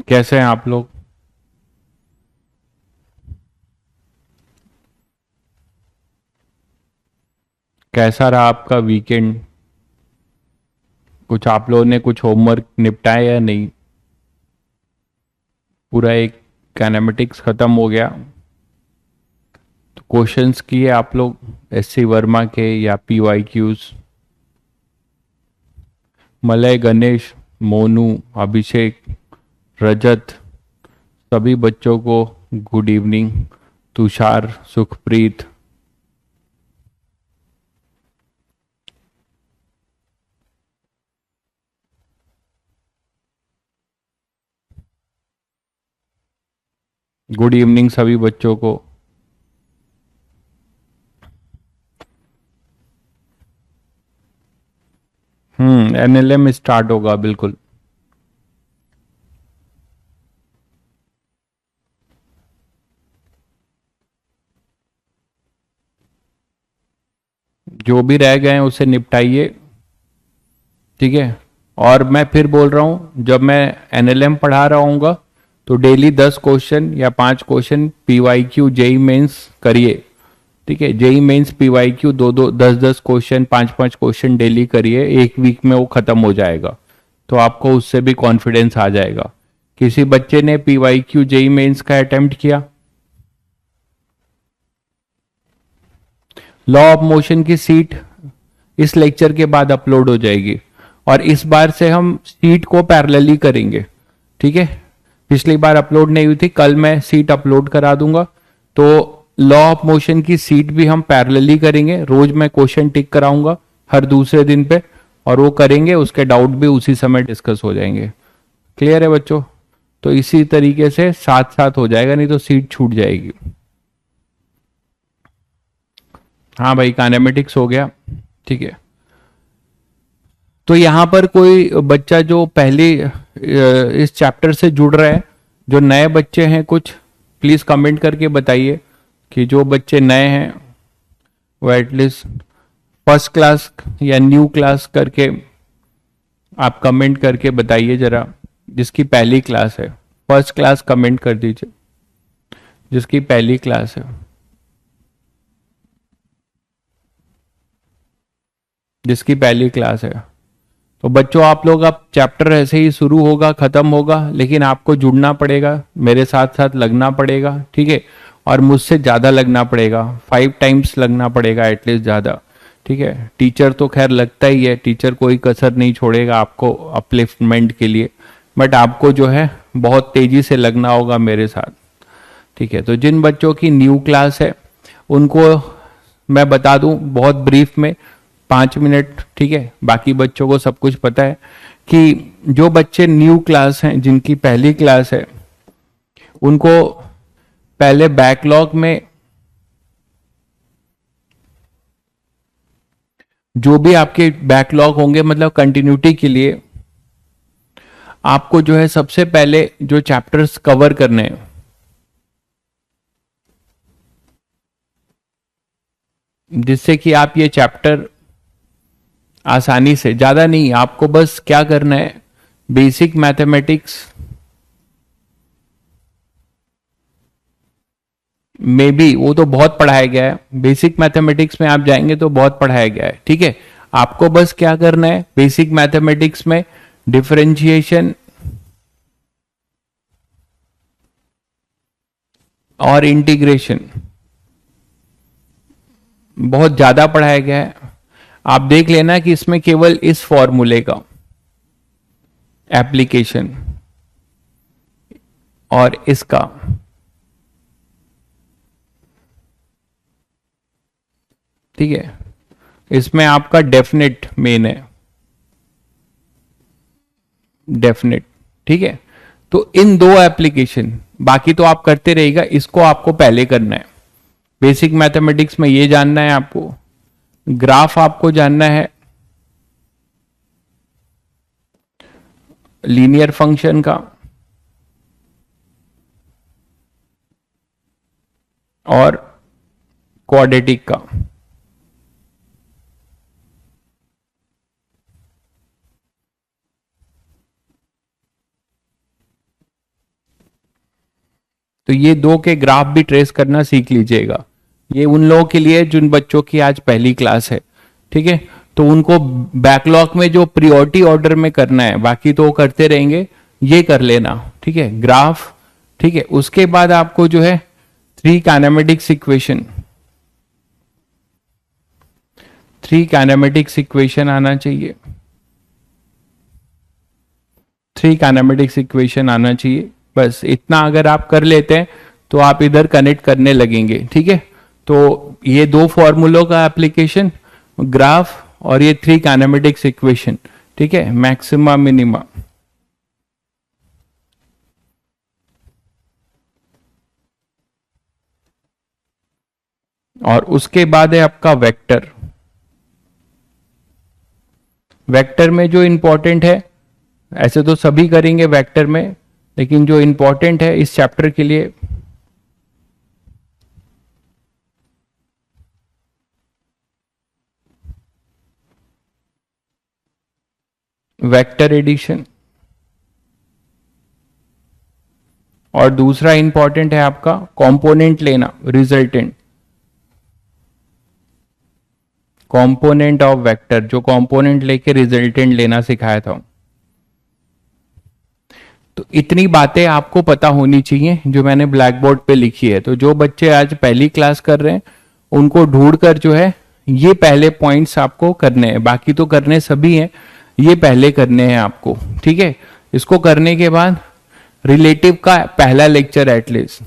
कैसे हैं आप लोग? कैसा रहा आपका वीकेंड? कुछ आप लोगों ने कुछ होमवर्क निपटाया या नहीं? पूरा एक कैनेमेटिक्स खत्म हो गया तो क्वेश्चंस किए आप लोग एससी वर्मा के या पीवाई क्यूज? मलय, गणेश, मोनू, अभिषेक, रजत, सभी बच्चों को good evening. Tushar, Sukhpreet, good evening सभी बच्चों को। एनएलएम स्टार्ट होगा बिल्कुल। जो भी रह गए हैं उसे निपटाइए, ठीक है। और मैं फिर बोल रहा हूं, जब मैं एनएलएम पढ़ा रहा हूँगा तो डेली 10 क्वेश्चन या 5 क्वेश्चन पीवाई क्यू जेई मेन्स करिए, ठीक है। जेई मेन्स पीवाई क्यू दो दो 10 10 क्वेश्चन 5 5 क्वेश्चन डेली करिए, एक वीक में वो खत्म हो जाएगा। तो आपको उससे भी कॉन्फिडेंस आ जाएगा। किसी बच्चे ने पीवाई क्यू जेई मेन्स का अटेम्प्ट किया? लॉ ऑफ मोशन की सीट इस लेक्चर के बाद अपलोड हो जाएगी और इस बार से हम सीट को पैरेलली करेंगे, ठीक है। पिछली बार अपलोड नहीं हुई थी, कल मैं सीट अपलोड करा दूंगा। तो लॉ ऑफ मोशन की सीट भी हम पैरेलली करेंगे। रोज मैं क्वेश्चन टिक कराऊंगा हर दूसरे दिन पे, और वो करेंगे, उसके डाउट भी उसी समय डिस्कस हो जाएंगे। क्लियर है बच्चों? तो इसी तरीके से साथ साथ हो जाएगा, नहीं तो सीट छूट जाएगी। हाँ भाई, काइनेमेटिक्स हो गया, ठीक है। तो यहाँ पर कोई बच्चा जो पहले इस चैप्टर से जुड़ रहा है, जो नए बच्चे हैं, कुछ प्लीज कमेंट करके बताइए कि जो बच्चे नए हैं वो एटलीस्ट फर्स्ट क्लास या न्यू क्लास करके आप कमेंट करके बताइए जरा। जिसकी पहली क्लास है फर्स्ट क्लास कमेंट कर दीजिए, जिसकी पहली क्लास है, जिसकी पहली क्लास है। तो बच्चों आप लोग, अब चैप्टर ऐसे ही शुरू होगा खत्म होगा, लेकिन आपको जुड़ना पड़ेगा, मेरे साथ साथ लगना पड़ेगा, ठीक है। और मुझसे ज़्यादा लगना पड़ेगा, 5 टाइम्स लगना पड़ेगा एटलीस्ट ज़्यादा, ठीक है। टीचर तो खैर लगता ही है, टीचर कोई कसर नहीं छोड़ेगा आपको अपलिफ्टमेंट के लिए, बट आपको जो है बहुत तेजी से लगना होगा मेरे साथ, ठीक है। तो जिन बच्चों की न्यू क्लास है उनको मैं बता दूं बहुत ब्रीफ में, 5 मिनट, ठीक है। बाकी बच्चों को सब कुछ पता है कि जो बच्चे न्यू क्लास हैं, जिनकी पहली क्लास है, उनको पहले बैकलॉग में जो भी आपके बैकलॉग होंगे, मतलब कंटिन्यूटी के लिए आपको जो है सबसे पहले जो चैप्टर्स कवर करने हैं, जिससे कि आप ये चैप्टर आसानी से, ज्यादा नहीं, आपको बस क्या करना है, बेसिक मैथमेटिक्स में भी वो तो बहुत पढ़ाया गया है, बेसिक मैथमेटिक्स में आप जाएंगे तो बहुत पढ़ाया गया है, ठीक है। आपको बस क्या करना है, बेसिक मैथमेटिक्स में डिफरेंशिएशन और इंटीग्रेशन बहुत ज्यादा पढ़ाया गया है। आप देख लेना कि इसमें केवल इस फॉर्मूले का एप्लीकेशन और इसका, ठीक है, इसमें आपका डेफिनेट मेन है, डेफिनेट, ठीक है। तो इन दो एप्लीकेशन, बाकी तो आप करते रहेगा, इसको आपको पहले करना है। बेसिक मैथमेटिक्स में ये जानना है आपको, ग्राफ आपको जानना है, लीनियर फंक्शन का और क्वाड्रेटिक का। तो ये 2 के ग्राफ भी ट्रेस करना सीख लीजिएगा। ये उन लोगों के लिए जिन बच्चों की आज पहली क्लास है, ठीक है। तो उनको बैकलॉग में जो प्रियोरिटी ऑर्डर में करना है, बाकी तो वो करते रहेंगे, ये कर लेना, ठीक है, ग्राफ, ठीक है। उसके बाद आपको जो है 3 काइनेमेटिक्स इक्वेशन, 3 काइनेमेटिक्स इक्वेशन आना चाहिए, 3 काइनेमेटिक्स इक्वेशन आना चाहिए। बस इतना अगर आप कर लेते हैं तो आप इधर कनेक्ट करने लगेंगे, ठीक है। तो ये 2 फॉर्मूलों का एप्लीकेशन, ग्राफ और ये 3 काइनेमेटिक्स इक्वेशन, ठीक है, मैक्सिमा मिनिमा। और उसके बाद है आपका वेक्टर। वेक्टर में जो इंपॉर्टेंट है, ऐसे तो सभी करेंगे वेक्टर में, लेकिन जो इंपॉर्टेंट है इस चैप्टर के लिए, वेक्टर एडिशन, और दूसरा इंपॉर्टेंट है आपका कंपोनेंट लेना, रिजल्टेंट, कंपोनेंट ऑफ वेक्टर, जो कंपोनेंट लेके रिजल्टेंट लेना सिखाया था। तो इतनी बातें आपको पता होनी चाहिए जो मैंने ब्लैक बोर्ड पे लिखी है। तो जो बच्चे आज पहली क्लास कर रहे हैं उनको ढूंढ कर जो है ये पहले पॉइंट्स आपको करने हैं, बाकी तो करने सभी हैं, ये पहले करने हैं आपको, ठीक है। इसको करने के बाद रिलेटिव का पहला लेक्चर एटलीस्ट,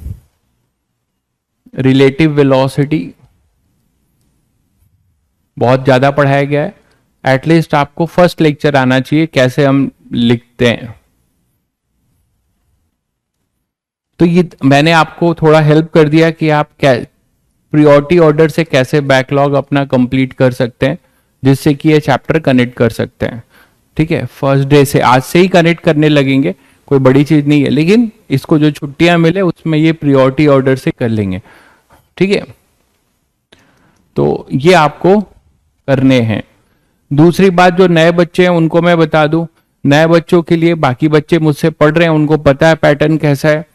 रिलेटिव वेलोसिटी बहुत ज्यादा पढ़ाया गया है, एटलीस्ट आपको फर्स्ट लेक्चर आना चाहिए कैसे हम लिखते हैं। तो ये मैंने आपको थोड़ा हेल्प कर दिया कि आप प्रियोरिटी ऑर्डर से कैसे बैकलॉग अपना कंप्लीट कर सकते हैं, जिससे कि ये चैप्टर कनेक्ट कर सकते हैं, ठीक है। फर्स्ट डे से, आज से ही कनेक्ट करने लगेंगे, कोई बड़ी चीज नहीं है, लेकिन इसको जो छुट्टियां मिले उसमें ये प्रियोरिटी ऑर्डर से कर लेंगे, ठीक है। तो ये आपको करने हैं। दूसरी बात, जो नए बच्चे हैं उनको मैं बता दूं, नए बच्चों के लिए, बाकी बच्चे मुझसे पढ़ रहे हैं उनको पता है पैटर्न कैसा है।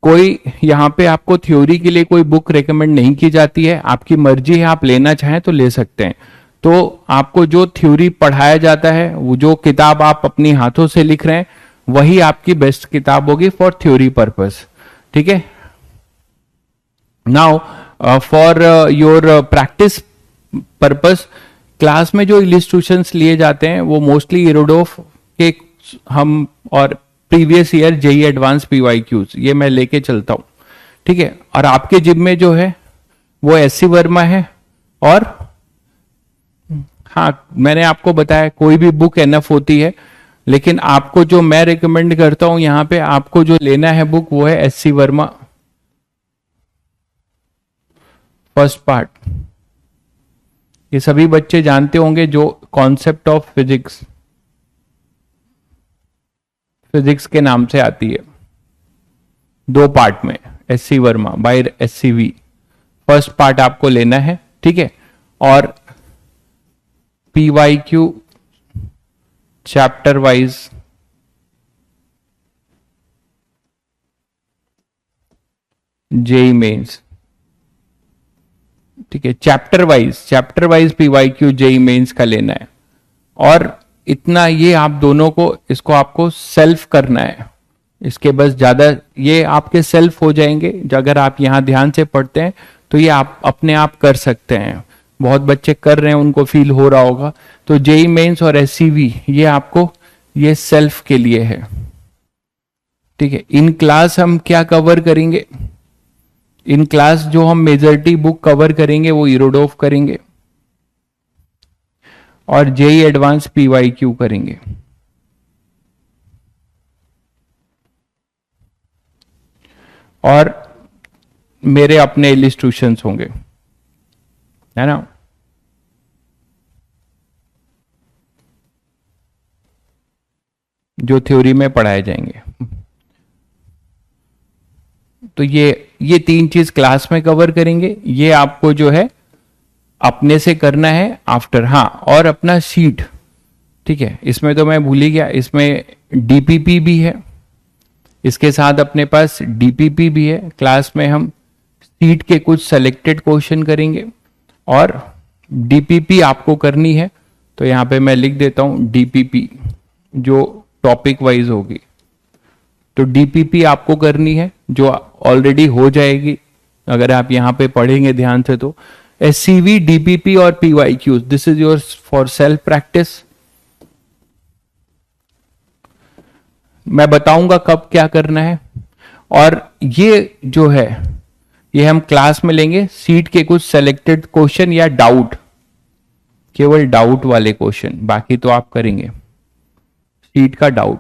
कोई यहाँ पे आपको थ्योरी के लिए कोई बुक रेकमेंड नहीं की जाती है, आपकी मर्जी है, आप लेना चाहें तो ले सकते हैं। तो आपको जो थ्योरी पढ़ाया जाता है, वो जो किताब आप अपनी हाथों से लिख रहे हैं, वही आपकी बेस्ट किताब होगी फॉर थ्योरी पर्पस, ठीक है। Now for your practice purpose, class में जो इलिस्ट्रेशंस लिए जाते हैं वो मोस्टली इरोडोफ के हम और previous year JEE advanced PYQs ये मैं लेके चलता हूं, ठीक है। और आपके जिम में जो है वो एससी वर्मा है, और हाँ मैंने आपको बताया कोई भी बुक एनफ होती है, लेकिन आपको जो मैं रिकमेंड करता हूं यहाँ पे आपको जो लेना है बुक वो है एससी वर्मा फर्स्ट पार्ट। ये सभी बच्चे जानते होंगे, जो कॉन्सेप्ट ऑफ फिजिक्स, फिजिक्स के नाम से आती है, 2 पार्ट में, SC Verma by SCV, first part आपको लेना है, ठीक है। और PYQ chapter wise JEE mains, ठीक है, chapter wise PYQ JEE mains का लेना है। और इतना ये आप दोनों को, इसको आपको सेल्फ करना है, इसके बस ज्यादा ये आपके सेल्फ हो जाएंगे। अगर आप यहां ध्यान से पढ़ते हैं तो ये आप अपने आप कर सकते हैं, बहुत बच्चे कर रहे हैं उनको फील हो रहा होगा। तो जेई मेंस और एससीवी ये आपको, ये सेल्फ के लिए है, ठीक है। इन क्लास हम क्या कवर करेंगे, इन क्लास जो हम मेजॉरिटी बुक कवर करेंगे वो इरोडोफ करेंगे और जेई एडवांस पीवाईक्यू करेंगे। और मेरे अपने इलिस्ट्रेशंस होंगे, है ना। जो थ्योरी में पढ़ाए जाएंगे। तो ये 3 चीज क्लास में कवर करेंगे। ये आपको जो है अपने से करना है आफ्टर। हाँ, और अपना शीट, ठीक है, इसमें तो मैं भूल ही गया, इसमें डीपीपी भी है, इसके साथ अपने पास डीपीपी भी है। क्लास में हम सीट के कुछ सेलेक्टेड क्वेश्चन करेंगे और डीपीपी आपको करनी है, तो यहां पे मैं लिख देता हूं डीपीपी जो टॉपिक वाइज होगी। तो डीपीपी आपको करनी है जो ऑलरेडी हो जाएगी अगर आप यहां पे पढ़ेंगे ध्यान से। तो एससीवी, डीपीपी और PYQs, this is yours for self practice. मैं बताऊंगा कब क्या करना है। और ये जो है ये हम क्लास में लेंगे सीट के कुछ सेलेक्टेड क्वेश्चन या डाउट, केवल डाउट वाले क्वेश्चन, बाकी तो आप करेंगे सीट का डाउट।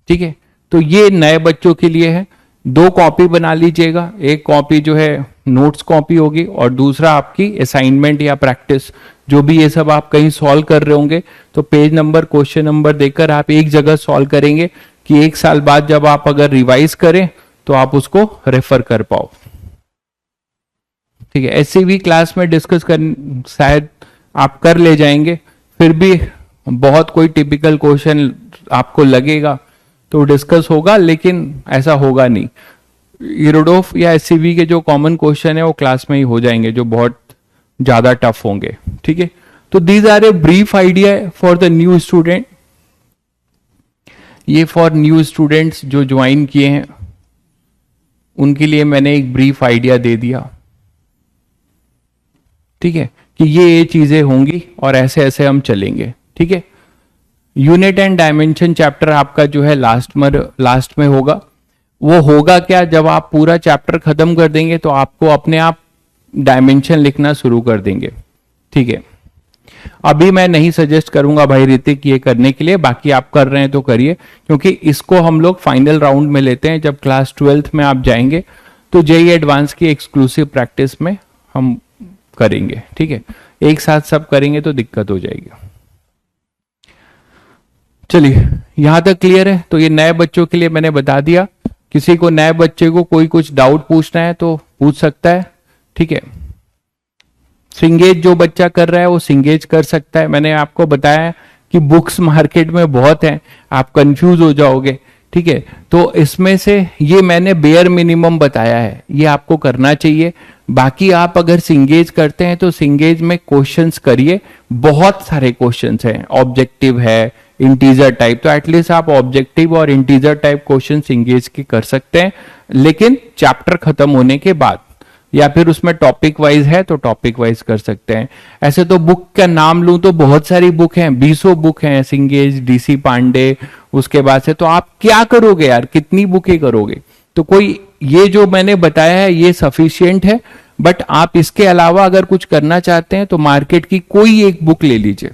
ठीक है, तो ये नए बच्चों के लिए है। 2 कॉपी बना लीजिएगा, एक कॉपी जो है नोट्स कॉपी होगी और दूसरा आपकी असाइनमेंट या प्रैक्टिस, जो भी ये सब आप कहीं सॉल्व कर रहे होंगे तो पेज नंबर, क्वेश्चन नंबर देकर आप एक जगह सॉल्व करेंगे कि 1 साल बाद जब आप अगर रिवाइज करें तो आप उसको रेफर कर पाओ। ठीक है, एससीवी क्लास में डिस्कस कर शायद आप कर ले जाएंगे, फिर भी बहुत कोई टिपिकल क्वेश्चन आपको लगेगा तो डिस्कस होगा, लेकिन ऐसा होगा नहीं। यूरोडोफ या एससीवी के जो कॉमन क्वेश्चन है वो क्लास में ही हो जाएंगे जो बहुत ज्यादा टफ होंगे। ठीक है, तो these are a brief idea for the new student. ये फॉर न्यू स्टूडेंट्स जो ज्वाइन किए हैं उनके लिए मैंने एक ब्रीफ आइडिया दे दिया। ठीक है, कि ये चीजें होंगी और ऐसे ऐसे हम चलेंगे। ठीक है, यूनिट एंड डायमेंशन चैप्टर आपका जो है लास्ट में होगा। वो होगा क्या, जब आप पूरा चैप्टर खत्म कर देंगे तो आपको अपने आप डायमेंशन लिखना शुरू कर देंगे। ठीक है, अभी मैं नहीं सजेस्ट करूंगा भाई ऋतिक ये करने के लिए, बाकी आप कर रहे हैं तो करिए, क्योंकि इसको हम लोग फाइनल राउंड में लेते हैं। जब क्लास 12th में आप जाएंगे तो जेईई एडवांस की एक्सक्लूसिव प्रैक्टिस में हम करेंगे। ठीक है, एक साथ सब करेंगे तो दिक्कत हो जाएगी। चलिए, यहां तक क्लियर है। तो ये नए बच्चों के लिए मैंने बता दिया। किसी को नए बच्चे को कोई कुछ डाउट पूछना है तो पूछ सकता है। ठीक है, सिंगेज जो बच्चा कर रहा है वो सिंगेज कर सकता है। मैंने आपको बताया कि बुक्स मार्केट में बहुत हैं, आप कंफ्यूज हो जाओगे। ठीक है, तो इसमें से ये मैंने बेयर मिनिमम बताया है, ये आपको करना चाहिए। बाकी आप अगर सिंगेज करते हैं तो सिंगेज में क्वेश्चंस करिए, बहुत सारे क्वेश्चंस हैं, ऑब्जेक्टिव है, इंटीजर टाइप, तो एटलीस्ट आप ऑब्जेक्टिव और इंटीजर टाइप क्वेश्चन इंगेज के कर सकते हैं, लेकिन चैप्टर खत्म होने के बाद, या फिर उसमें टॉपिक वाइज है तो टॉपिक वाइज कर सकते हैं। ऐसे तो बुक का नाम लूं तो बहुत सारी बुक हैं, 20 बुक हैं, सिंगेज, डीसी पांडे, उसके बाद से तो आप क्या करोगे यार, कितनी बुकें करोगे। तो कोई ये जो मैंने बताया है ये सफिशियंट है, बट आप इसके अलावा अगर कुछ करना चाहते हैं तो मार्केट की कोई एक बुक ले लीजिए,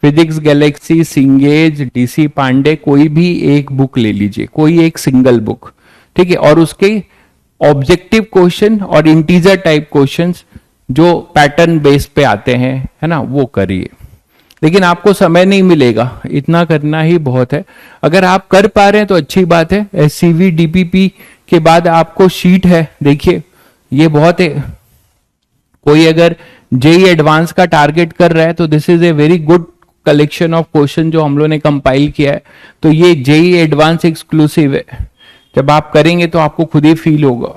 फिजिक्स गैलेक्सी, सिंगेज, डीसी पांडे, कोई भी एक बुक ले लीजिए, कोई एक सिंगल बुक। ठीक है, और उसके ऑब्जेक्टिव क्वेश्चन और इंटीजर टाइप क्वेश्चंस जो पैटर्न बेस पे आते हैं, है ना, वो करिए। लेकिन आपको समय नहीं मिलेगा, इतना करना ही बहुत है। अगर आप कर पा रहे हैं तो अच्छी बात है। एससीवी डीपीपी के बाद आपको शीट है, देखिए ये बहुत है। कोई अगर जेईई एडवांस का टारगेट कर रहा है तो this is a very good collection of question जो हम लोगों ने कंपाइल किया है। तो ये जेईई एडवांस एक्सक्लूसिव है, जब आप करेंगे तो आपको खुद ही फील होगा,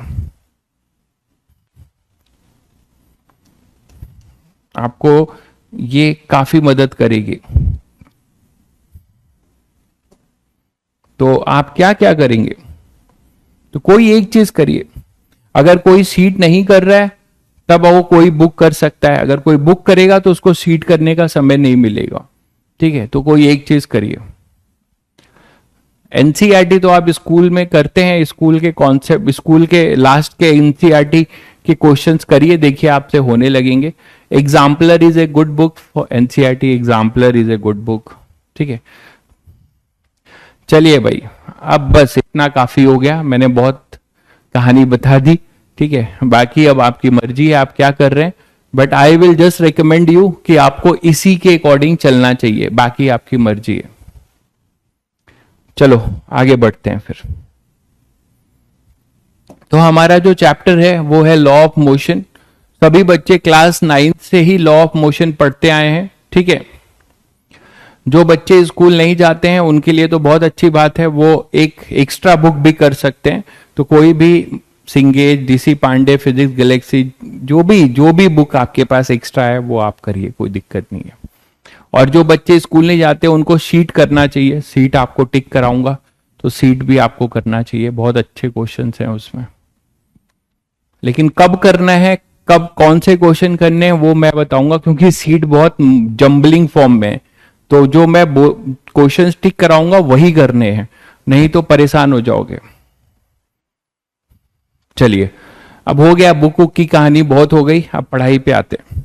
आपको ये काफी मदद करेगी। तो आप क्या क्या करेंगे, तो कोई एक चीज करिए। अगर कोई सीट नहीं कर रहा है तब वो कोई बुक कर सकता है, अगर कोई बुक करेगा तो उसको सीट करने का समय नहीं मिलेगा। ठीक है, तो कोई एक चीज करिए। एनसीईआरटी तो आप स्कूल में करते हैं, स्कूल के कॉन्सेप्ट, स्कूल के लास्ट के एनसीईआरटी के क्वेश्चंस करिए, देखिए आपसे होने लगेंगे। Exemplar is a good book for NCERT, exemplar is a good book. ठीक है, चलिए भाई, अब बस इतना काफी हो गया, मैंने बहुत कहानी बता दी। ठीक है, बाकी अब आपकी मर्जी है आप क्या कर रहे हैं, but I will just recommend you कि आपको इसी के अकॉर्डिंग चलना चाहिए, बाकी आपकी मर्जी है। चलो आगे बढ़ते हैं फिर। तो हमारा जो चैप्टर है वो है लॉ ऑफ मोशन। सभी बच्चे क्लास 9 से ही लॉ ऑफ मोशन पढ़ते आए हैं। ठीक है, जो बच्चे स्कूल नहीं जाते हैं उनके लिए तो बहुत अच्छी बात है, वो एक एक्स्ट्रा बुक भी कर सकते हैं। तो कोई भी सिंगेज, डीसी पांडे, फिजिक्स गैलेक्सी, जो भी बुक आपके पास एक्स्ट्रा है वो आप करिए, कोई दिक्कत नहीं है। और जो बच्चे स्कूल नहीं जाते उनको शीट करना चाहिए, सीट आपको टिक कराऊंगा, तो सीट भी आपको करना चाहिए, बहुत अच्छे क्वेश्चंस हैं उसमें। लेकिन कब करना है, कब कौन से क्वेश्चन करने हैं वो मैं बताऊंगा, क्योंकि सीट बहुत जम्बलिंग फॉर्म में है। तो जो मैं क्वेश्चन टिक कराऊंगा वही करने हैं, नहीं तो परेशान हो जाओगे। चलिए, अब हो गया, बुक की कहानी बहुत हो गई, अब पढ़ाई पे आते हैं।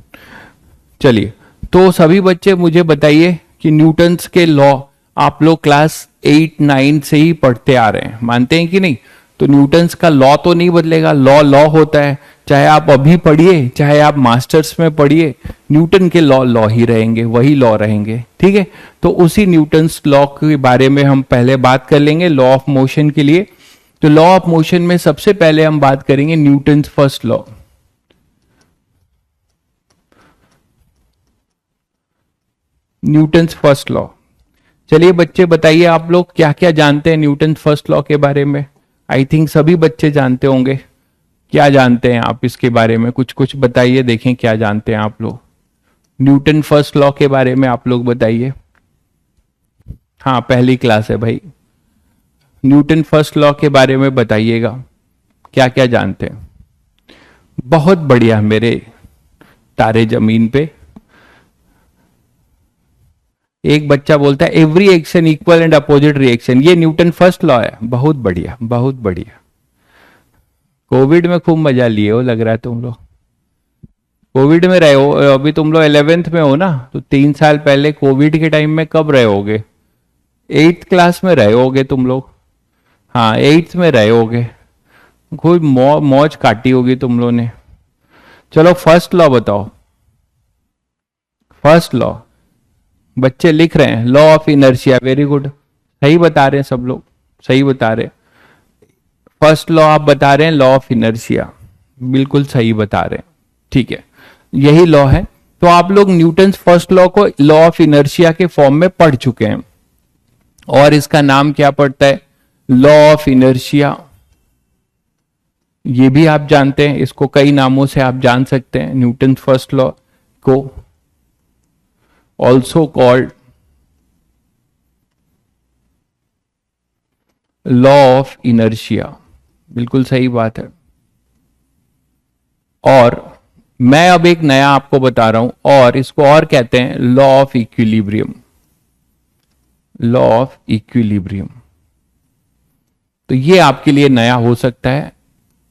चलिए, तो सभी बच्चे मुझे बताइए कि न्यूटन्स के लॉ आप लोग क्लास 8-9 से ही पढ़ते आ रहे हैं, मानते हैं कि नहीं? तो न्यूटन्स का लॉ तो नहीं बदलेगा, लॉ लॉ होता है, चाहे आप अभी पढ़िए चाहे आप मास्टर्स में पढ़िए, न्यूटन के लॉ लॉ ही रहेंगे, वही लॉ रहेंगे, ठीक है। तो उसी न्यूटन्स लॉ के बारे में हम पहले बात कर लेंगे, लॉ ऑफ मोशन के लिए। तो लॉ ऑफ मोशन में सबसे पहले हम बात करेंगे Newton's first law. Newton's first law, चलिए बच्चे बताइए आप लोग क्या क्या जानते हैं न्यूटन फर्स्ट लॉ के बारे में। आई थिंक सभी बच्चे जानते होंगे। क्या जानते हैं आप इसके बारे में, कुछ कुछ बताइए, देखें क्या जानते हैं आप लोग न्यूटन फर्स्ट लॉ के बारे में, आप लोग बताइए। हाँ, पहली क्लास है भाई, न्यूटन फर्स्ट लॉ के बारे में बताइएगा, क्या क्या जानते हैं। बहुत बढ़िया मेरे तारे जमीन पे। एक बच्चा बोलता है every action equal and opposite reaction, ये न्यूटन फर्स्ट लॉ है। बहुत बढ़िया, बहुत बढ़िया। कोविड में खूब मजा लिए हो, लग रहा है तुम लोग कोविड में रहे हो। अभी तुम लोग 11th में हो ना, तो 3 साल पहले कोविड के टाइम में कब रहे होगे? 8th क्लास में रहे होगे तुम लोग। हाँ, 8th में रहे होगे, खूब मौज काटी होगी तुम लोगों ने। चलो फर्स्ट लॉ बताओ। फर्स्ट लॉ बच्चे लिख रहे हैं, law of inertia. Very good, सही बता रहे हैं सब लोग, सही बता रहे हैं। फर्स्ट लॉ आप बता रहे हैं लॉ ऑफ इनर्शिया, बिल्कुल सही बता रहे हैं, ठीक है, यही लॉ है। तो आप लोग न्यूटन फर्स्ट लॉ को लॉ ऑफ इनर्शिया के फॉर्म में पढ़ चुके हैं, और इसका नाम क्या पड़ता है? Law of inertia. ये भी आप जानते हैं, इसको कई नामों से आप जान सकते हैं। न्यूटन फर्स्ट लॉ को also called law of inertia, बिल्कुल सही बात है। और मैं अब एक नया आपको बता रहा हूं, और इसको और कहते हैं law of equilibrium. Law of equilibrium, तो ये आपके लिए नया हो सकता है,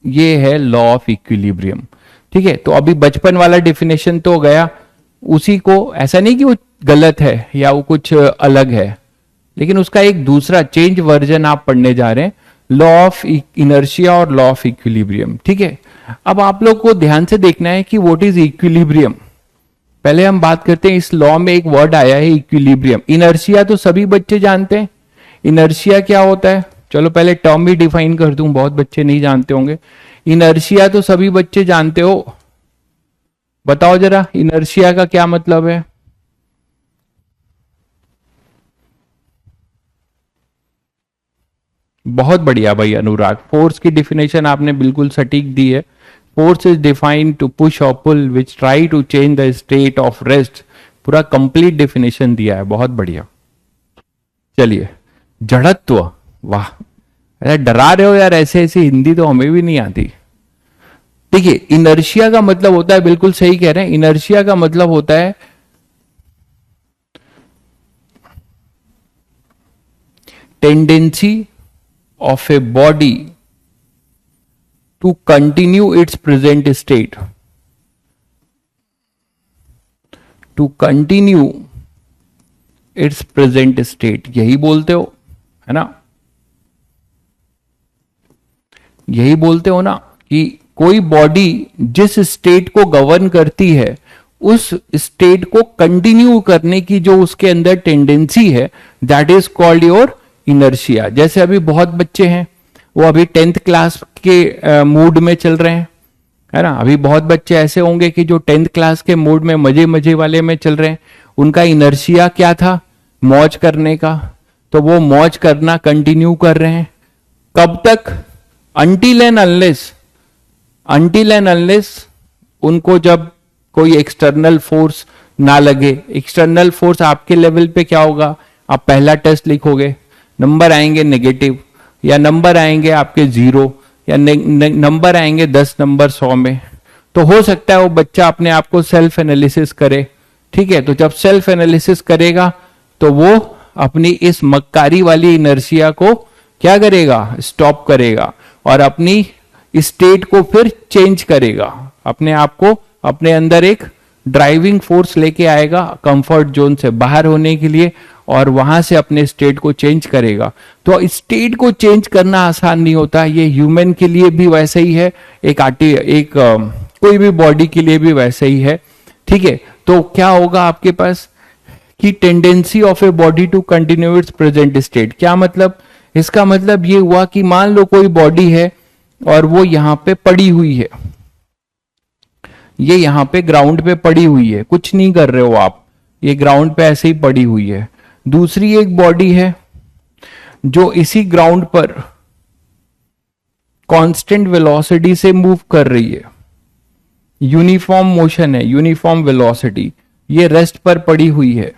ये है लॉ ऑफ इक्विलिब्रियम, ठीक है। तो अभी बचपन वाला डिफिनेशन तो गया, उसी को, ऐसा नहीं कि वो गलत है या वो कुछ अलग है, लेकिन उसका एक दूसरा चेंज वर्जन आप पढ़ने जा रहे हैं, लॉ ऑफ इनर्शिया और लॉ ऑफ इक्विलिब्रियम, ठीक है। अब आप लोग को ध्यान से देखना है कि व्हाट इज इक्विलिब्रियम। पहले हम बात करते हैं, इस लॉ में एक वर्ड आया है इक्विलिब्रियम। इनर्शिया तो सभी बच्चे जानते हैं, इनर्शिया क्या होता है? चलो पहले टर्म ही डिफाइन कर दूं, बहुत बच्चे नहीं जानते होंगे। इनर्शिया तो सभी बच्चे जानते हो, बताओ जरा इनर्शिया का क्या मतलब है? बहुत बढ़िया भाई अनुराग, फोर्स की डिफिनेशन आपने बिल्कुल सटीक दी है। Force is defined to push और pull which try to change the state of rest, पूरा कंप्लीट डिफिनेशन दिया है, बहुत बढ़िया। चलिए, जड़त्व, वाह, अरे डरा रहे हो यार, ऐसे ऐसी हिंदी तो हमें भी नहीं आती। देखिए, इनर्शिया का मतलब होता है, बिल्कुल सही कह रहे हैं, इनर्शिया का मतलब होता है tendency of a body to continue its present state, to continue its present state, यही बोलते हो, है ना? यही बोलते हो ना कि कोई बॉडी जिस स्टेट को गवर्न करती है, उस स्टेट को कंटिन्यू करने की जो उसके अंदर टेंडेंसी है, that is called your inertia. जैसे अभी बहुत बच्चे हैं, वो अभी 10th क्लास के मूड में चल रहे हैं, है ना? अभी बहुत बच्चे ऐसे होंगे कि जो 10th क्लास के मूड में, मजे मजे वाले में चल रहे हैं। उनका इनर्शिया क्या था? मौज करने का, तो वो मौज करना कंटिन्यू कर रहे हैं। कब तक? अनटिल एंड अनलेस उनको जब कोई एक्सटर्नल फोर्स ना लगे। एक्सटर्नल फोर्स आपके लेवल पे क्या होगा? आप पहला टेस्ट लिखोगे, नंबर आएंगे नेगेटिव, या नंबर आएंगे आपके 0, या नंबर आएंगे 10 नंबर 100 में। तो हो सकता है वो बच्चा अपने आप को सेल्फ एनालिसिस करे। ठीक है, तो जब सेल्फ एनालिसिस करेगा तो वो अपनी इस मक्कारी वाली इनर्शिया को क्या करेगा? स्टॉप करेगा, और अपनी स्टेट को फिर चेंज करेगा। अपने आप को अपने अंदर एक ड्राइविंग फोर्स लेके आएगा कंफर्ट जोन से बाहर होने के लिए, और वहां से अपने स्टेट को चेंज करेगा। तो स्टेट को चेंज करना आसान नहीं होता। ये ह्यूमन के लिए भी वैसे ही है, कोई भी बॉडी के लिए भी वैसे ही है। ठीक है, तो क्या होगा आपके पास कि tendency of a body to continue its present state. क्या मतलब? इसका मतलब ये हुआ कि मान लो कोई बॉडी है और वो यहां पे पड़ी हुई है, ये यहां पे ग्राउंड पे पड़ी हुई है, कुछ नहीं कर रहे हो आप, ये ग्राउंड पे ऐसे ही पड़ी हुई है। दूसरी एक बॉडी है जो इसी ग्राउंड पर कांस्टेंट वेलोसिटी से मूव कर रही है, यूनिफॉर्म मोशन है, यूनिफॉर्म वेलोसिटी, ये रेस्ट पर पड़ी हुई है।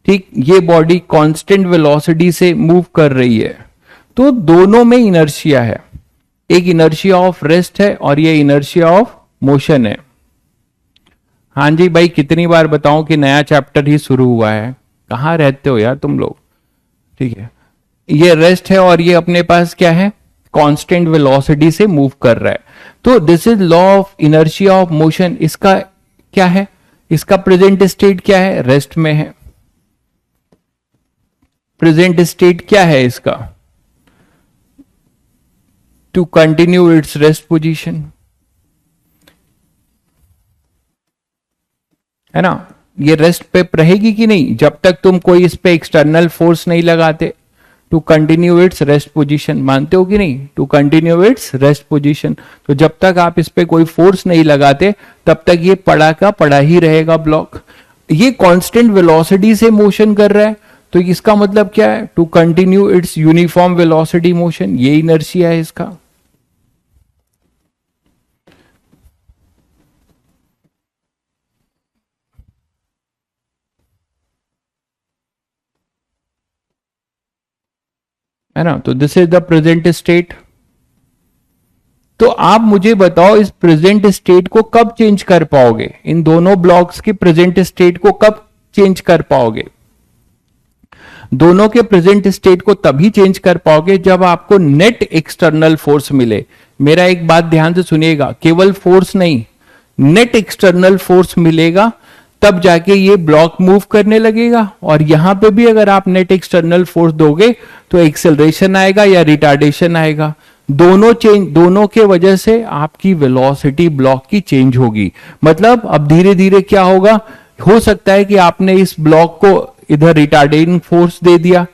ठीक, ये बॉडी कांस्टेंट वेलोसिटी से मूव कर रही है, तो दोनों में इनर्शिया है। एक इनर्शिया ऑफ रेस्ट है और ये इनर्शिया ऑफ मोशन है। हाँ जी भाई, कितनी बार बताऊं कि नया चैप्टर ही शुरू हुआ है, कहाँ रहते हो यार तुम लोग। ठीक है, ये रेस्ट है और ये अपने पास क्या है? कांस्टेंट वेलोसिटी से मूव कर रहा है। तो this is law of inertia of motion. इसका क्या है? इसका प्रेजेंट स्टेट क्या है? रेस्ट में है। प्रेजेंट स्टेट क्या है इसका? To continue its rest position, है ना। ये रेस्ट पे रहेगी कि नहीं जब तक तुम कोई इस पे एक्सटर्नल फोर्स नहीं लगाते। To continue its rest position, मानते हो कि नहीं? To continue its rest position, तो जब तक आप इस पे कोई फोर्स नहीं लगाते तब तक ये पड़ा का पड़ा ही रहेगा ब्लॉक। ये कांस्टेंट वेलोसिटी से मोशन कर रहा है, तो इसका मतलब क्या है? To continue its uniform velocity motion, ये इनर्शिया है इसका। है ना, तो this is the present state. तो आप मुझे बताओ इस प्रेजेंट स्टेट को कब चेंज कर पाओगे? इन दोनों ब्लॉक्स के प्रेजेंट स्टेट को कब चेंज कर पाओगे? दोनों के प्रेजेंट स्टेट को तभी चेंज कर पाओगे जब आपको नेट एक्सटर्नल फोर्स मिले। मेरा एक बात ध्यान से सुनिएगा, केवल फोर्स नहीं, नेट एक्सटर्नल फोर्स मिलेगा तब जाके ये ब्लॉक मूव करने लगेगा। और यहां पे भी अगर आप नेट एक्सटर्नल फोर्स दोगे तो एक्सेलरेशन आएगा या रिटार्डेशन आएगा। दोनों के वजह से आपकी वेलोसिटी ब्लॉक की चेंज होगी। मतलब अब धीरे धीरे क्या होगा? हो सकता है कि आपने इस ब्लॉक को इधर रिटार्डिंग फोर्स दे दिया,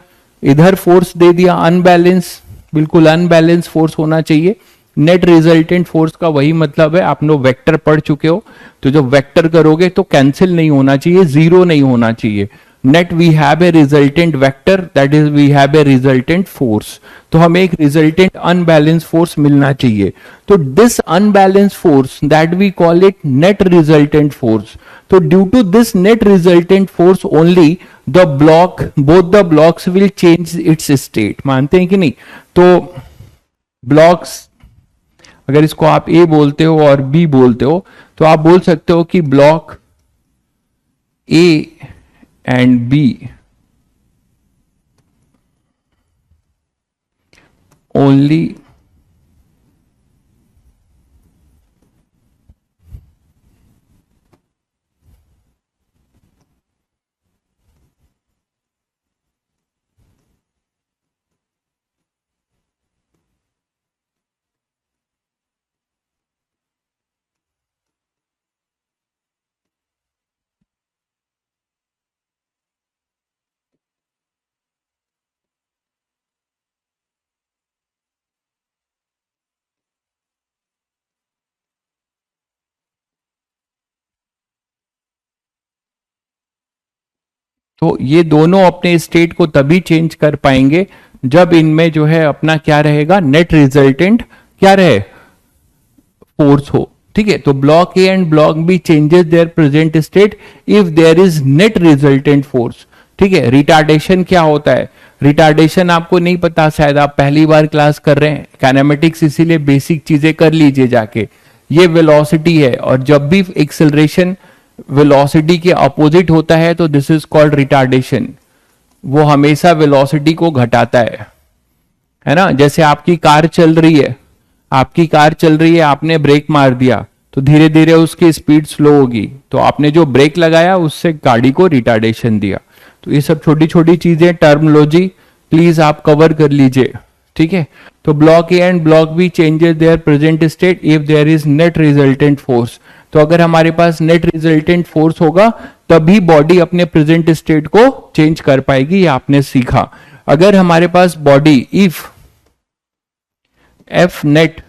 इधर फोर्स दे दिया, अनबैलेंस, बिल्कुल अनबैलेंस फोर्स होना चाहिए। नेट रिजल्टेंट फोर्स का वही मतलब है, आप लोग वेक्टर पढ़ चुके हो, तो जब वेक्टर करोगे तो कैंसिल नहीं होना चाहिए, जीरो नहीं होना चाहिए। Net we have a resultant vector, that is we have a resultant force, तो हमें एक रिजल्टेंट अनबैलेंस फोर्स मिलना चाहिए। तो this unbalance force that we call it net resultant force. तो due to this net resultant force only the block, both the blocks will change its state. मानते हैं कि नहीं? तो ब्लॉक्स, अगर इसको आप ए बोलते हो और बी बोलते हो तो आप बोल सकते हो कि block A and B only तो ये दोनों अपने स्टेट को तभी चेंज कर पाएंगे जब इनमें जो है अपना क्या रहेगा, नेट रिजल्टेंट क्या रहे, फोर्स हो। ठीक है, तो block A and block B changes their present state if there is net resultant force. ठीक है, रिटार्डेशन क्या होता है, रिटार्डेशन आपको नहीं पता, शायद आप पहली बार क्लास कर रहे हैं काइनेमेटिक्स, इसीलिए बेसिक चीजें कर लीजिए जाके। ये वेलोसिटी है और जब भी एक्सेलरेशन वेलोसिटी के अपोजिट होता है तो दिस इज कॉल्ड रिटार्डेशन। वो हमेशा वेलोसिटी को घटाता है ना। जैसे आपकी कार चल रही है, आपकी कार चल रही है, आपने ब्रेक मार दिया तो धीरे धीरे उसकी स्पीड स्लो होगी, तो आपने जो ब्रेक लगाया उससे गाड़ी को रिटार्डेशन दिया। तो ये सब छोटी छोटी चीजें, टर्मिनोलॉजी प्लीज आप कवर कर लीजिए। ठीक है, तो block A and block B changes their present state if there is net resultant force. तो अगर हमारे पास नेट रिजल्टेंट फोर्स होगा तभी बॉडी अपने प्रेजेंट स्टेट को चेंज कर पाएगी, ये आपने सीखा। अगर हमारे पास बॉडी इफ एफ नेट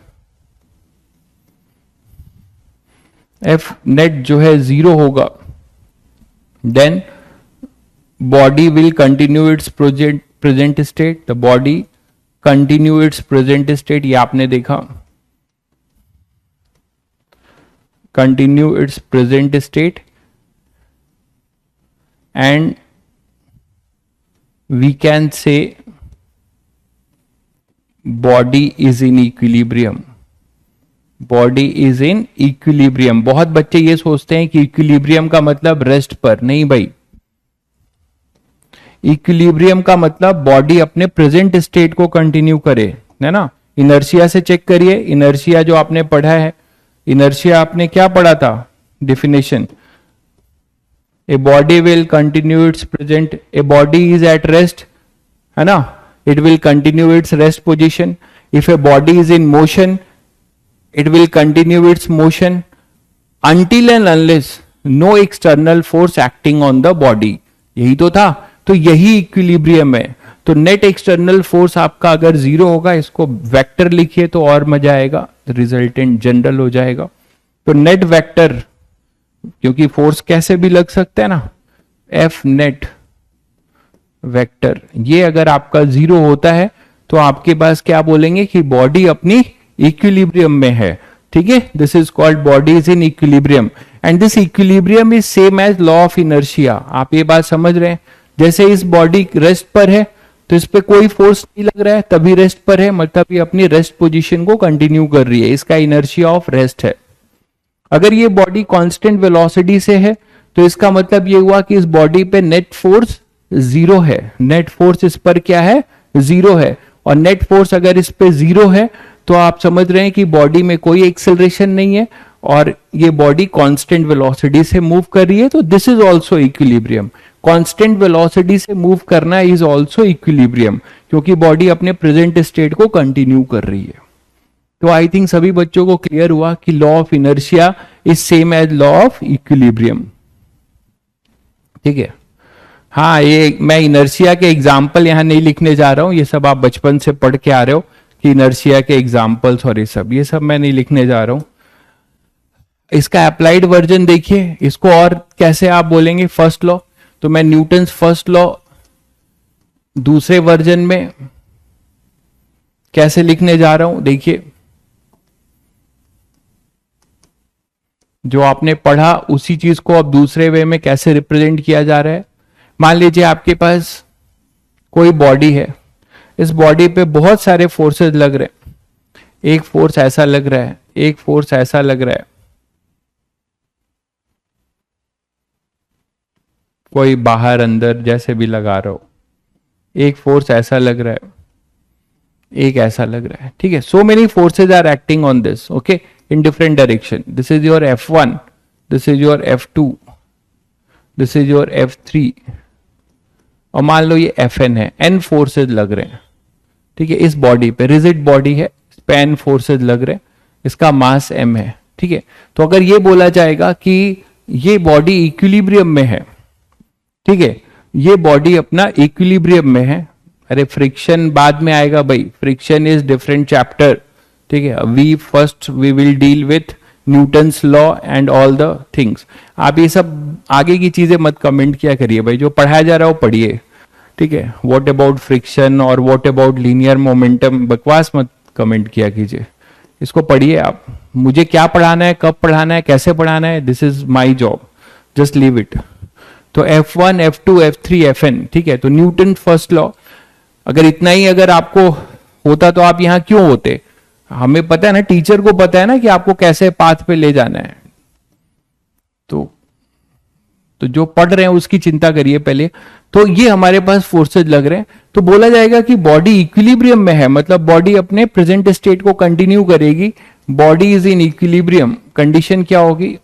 जो है 0 होगा, then body will continue its present state, the body continue its present state, ये आपने देखा, continue its present state and we can say body is in equilibrium, body is in equilibrium। बहुत बच्चे ये सोचते हैं कि इक्विलिब्रियम का मतलब रेस्ट पर, नहीं भाई, इक्विलिब्रियम का मतलब बॉडी अपने प्रेजेंट स्टेट को कंटिन्यू करे, है ना। इनर्शिया से चेक करिए, इनर्शिया जो आपने पढ़ा है, इनर्शिया आपने क्या पढ़ा था, definition, a body will continue its present, a body is at rest, है ना, it will continue its rest position. If a body is in motion it will continue its motion until and unless no external force acting on the body। यही तो था, तो यही equilibrium है। तो net external force आपका अगर 0 होगा, इसको वेक्टर लिखिए तो और मजा आएगा, रिजल्टेंट जनरल हो जाएगा। तो नेट वेक्टर, क्योंकि फोर्स कैसे भी लग सकता है ना, एफ नेट वेक्टर, ये अगर आपका 0 होता है तो आपके पास क्या बोलेंगे कि बॉडी अपनी इक्विलिब्रियम में है। ठीक है, this is called body is in equilibrium and this equilibrium is same as law of inertia. आप ये बात समझ रहे हैं, जैसे इस बॉडी रेस्ट पर है तो इस पे कोई फोर्स नहीं लग रहा है, तभी रेस्ट पर है, मतलब ये अपनी रेस्ट पोजीशन को कंटिन्यू कर रही है, इसका इनर्शिया ऑफ रेस्ट है। अगर ये बॉडी कांस्टेंट वेलोसिटी से है तो इसका मतलब ये हुआ कि इस बॉडी पे नेट फोर्स 0 है, नेट फोर्स इस पर क्या है, 0 है। और नेट फोर्स अगर इस पे 0 है तो आप समझ रहे हैं कि बॉडी में कोई एक्सेलरेशन नहीं है और ये बॉडी कांस्टेंट वेलोसिटी से मूव कर रही है, तो this is also equilibrium. Constant velocity से मूव करना इज ऑल्सो इक्विलिब्रियम, क्योंकि बॉडी अपने प्रेजेंट स्टेट को कंटिन्यू कर रही है। तो आई थिंक सभी बच्चों को क्लियर हुआ कि law of inertia is same as law of equilibrium. ठीक है, हाँ, ये मैं इनर्शिया के एग्जाम्पल यहां नहीं लिखने जा रहा हूं, ये सब आप बचपन से पढ़ के आ रहे हो कि इनर्शिया के एग्जाम्पल्स और ये सब मैं नहीं लिखने जा रहा हूं। इसका अप्लाइड वर्जन देखिए, इसको और कैसे आप बोलेंगे, फर्स्ट लॉ, तो मैं न्यूटन्स फर्स्ट लॉ दूसरे वर्जन में कैसे लिखने जा रहा हूं, देखिए जो आपने पढ़ा उसी चीज को अब दूसरे वे में कैसे रिप्रेजेंट किया जा रहा है। मान लीजिए आपके पास कोई बॉडी है, इस बॉडी पे बहुत सारे फोर्सेस लग रहे हैं, एक फोर्स ऐसा लग रहा है, एक फोर्स ऐसा लग रहा है, कोई बाहर अंदर जैसे भी लगा रहा हो, एक फोर्स ऐसा लग रहा है, एक ऐसा लग रहा है। ठीक है, so many forces are acting on this, okay, in different direction. This is your F1, this is your F2, this is your F3 और मान लो ये Fn है, n फोर्सेज लग रहे हैं। ठीक है, इस बॉडी पे रिजिड बॉडी है, इस पे n फोर्सेज लग रहे हैं, इसका मास m है। ठीक है, तो अगर ये बोला जाएगा कि ये बॉडी इक्विलिब्रियम में है, ठीक है, ये बॉडी अपना इक्विलिब्रियम में है। अरे फ्रिक्शन बाद में आएगा भाई, फ्रिक्शन इज डिफरेंट चैप्टर। ठीक है, we will deal with Newton's law and all the things. आप ये सब आगे की चीजें मत कमेंट किया करिए भाई, जो पढ़ाया जा रहा हो पढ़िए, ठीक है। व्हाट अबाउट फ्रिक्शन और व्हाट अबाउट लीनियर मोमेंटम, बकवास मत कमेंट किया कीजिए, इसको पढ़िए आप। मुझे क्या पढ़ाना है, कब पढ़ाना है, कैसे पढ़ाना है, this is my job, just leave it. तो F1, F2, F3, Fn, ठीक है। तो न्यूटन फर्स्ट लॉ, अगर इतना ही अगर आपको होता तो आप यहां क्यों होते? हमें पता है ना, टीचर को पता है ना कि आपको कैसे पाथ पे ले जाना है। तो जो पढ़ रहे हैं उसकी चिंता करिए पहले। तो ये हमारे पास फोर्सेज लग रहे हैं, तो बोला जाएगा कि बॉडी इक्विलिब्रियम में है, मतलब बॉडी अपने प्रेजेंट स्टेट को कंटिन्यू करेगी। Body is in equilibrium, condition क्या होगी?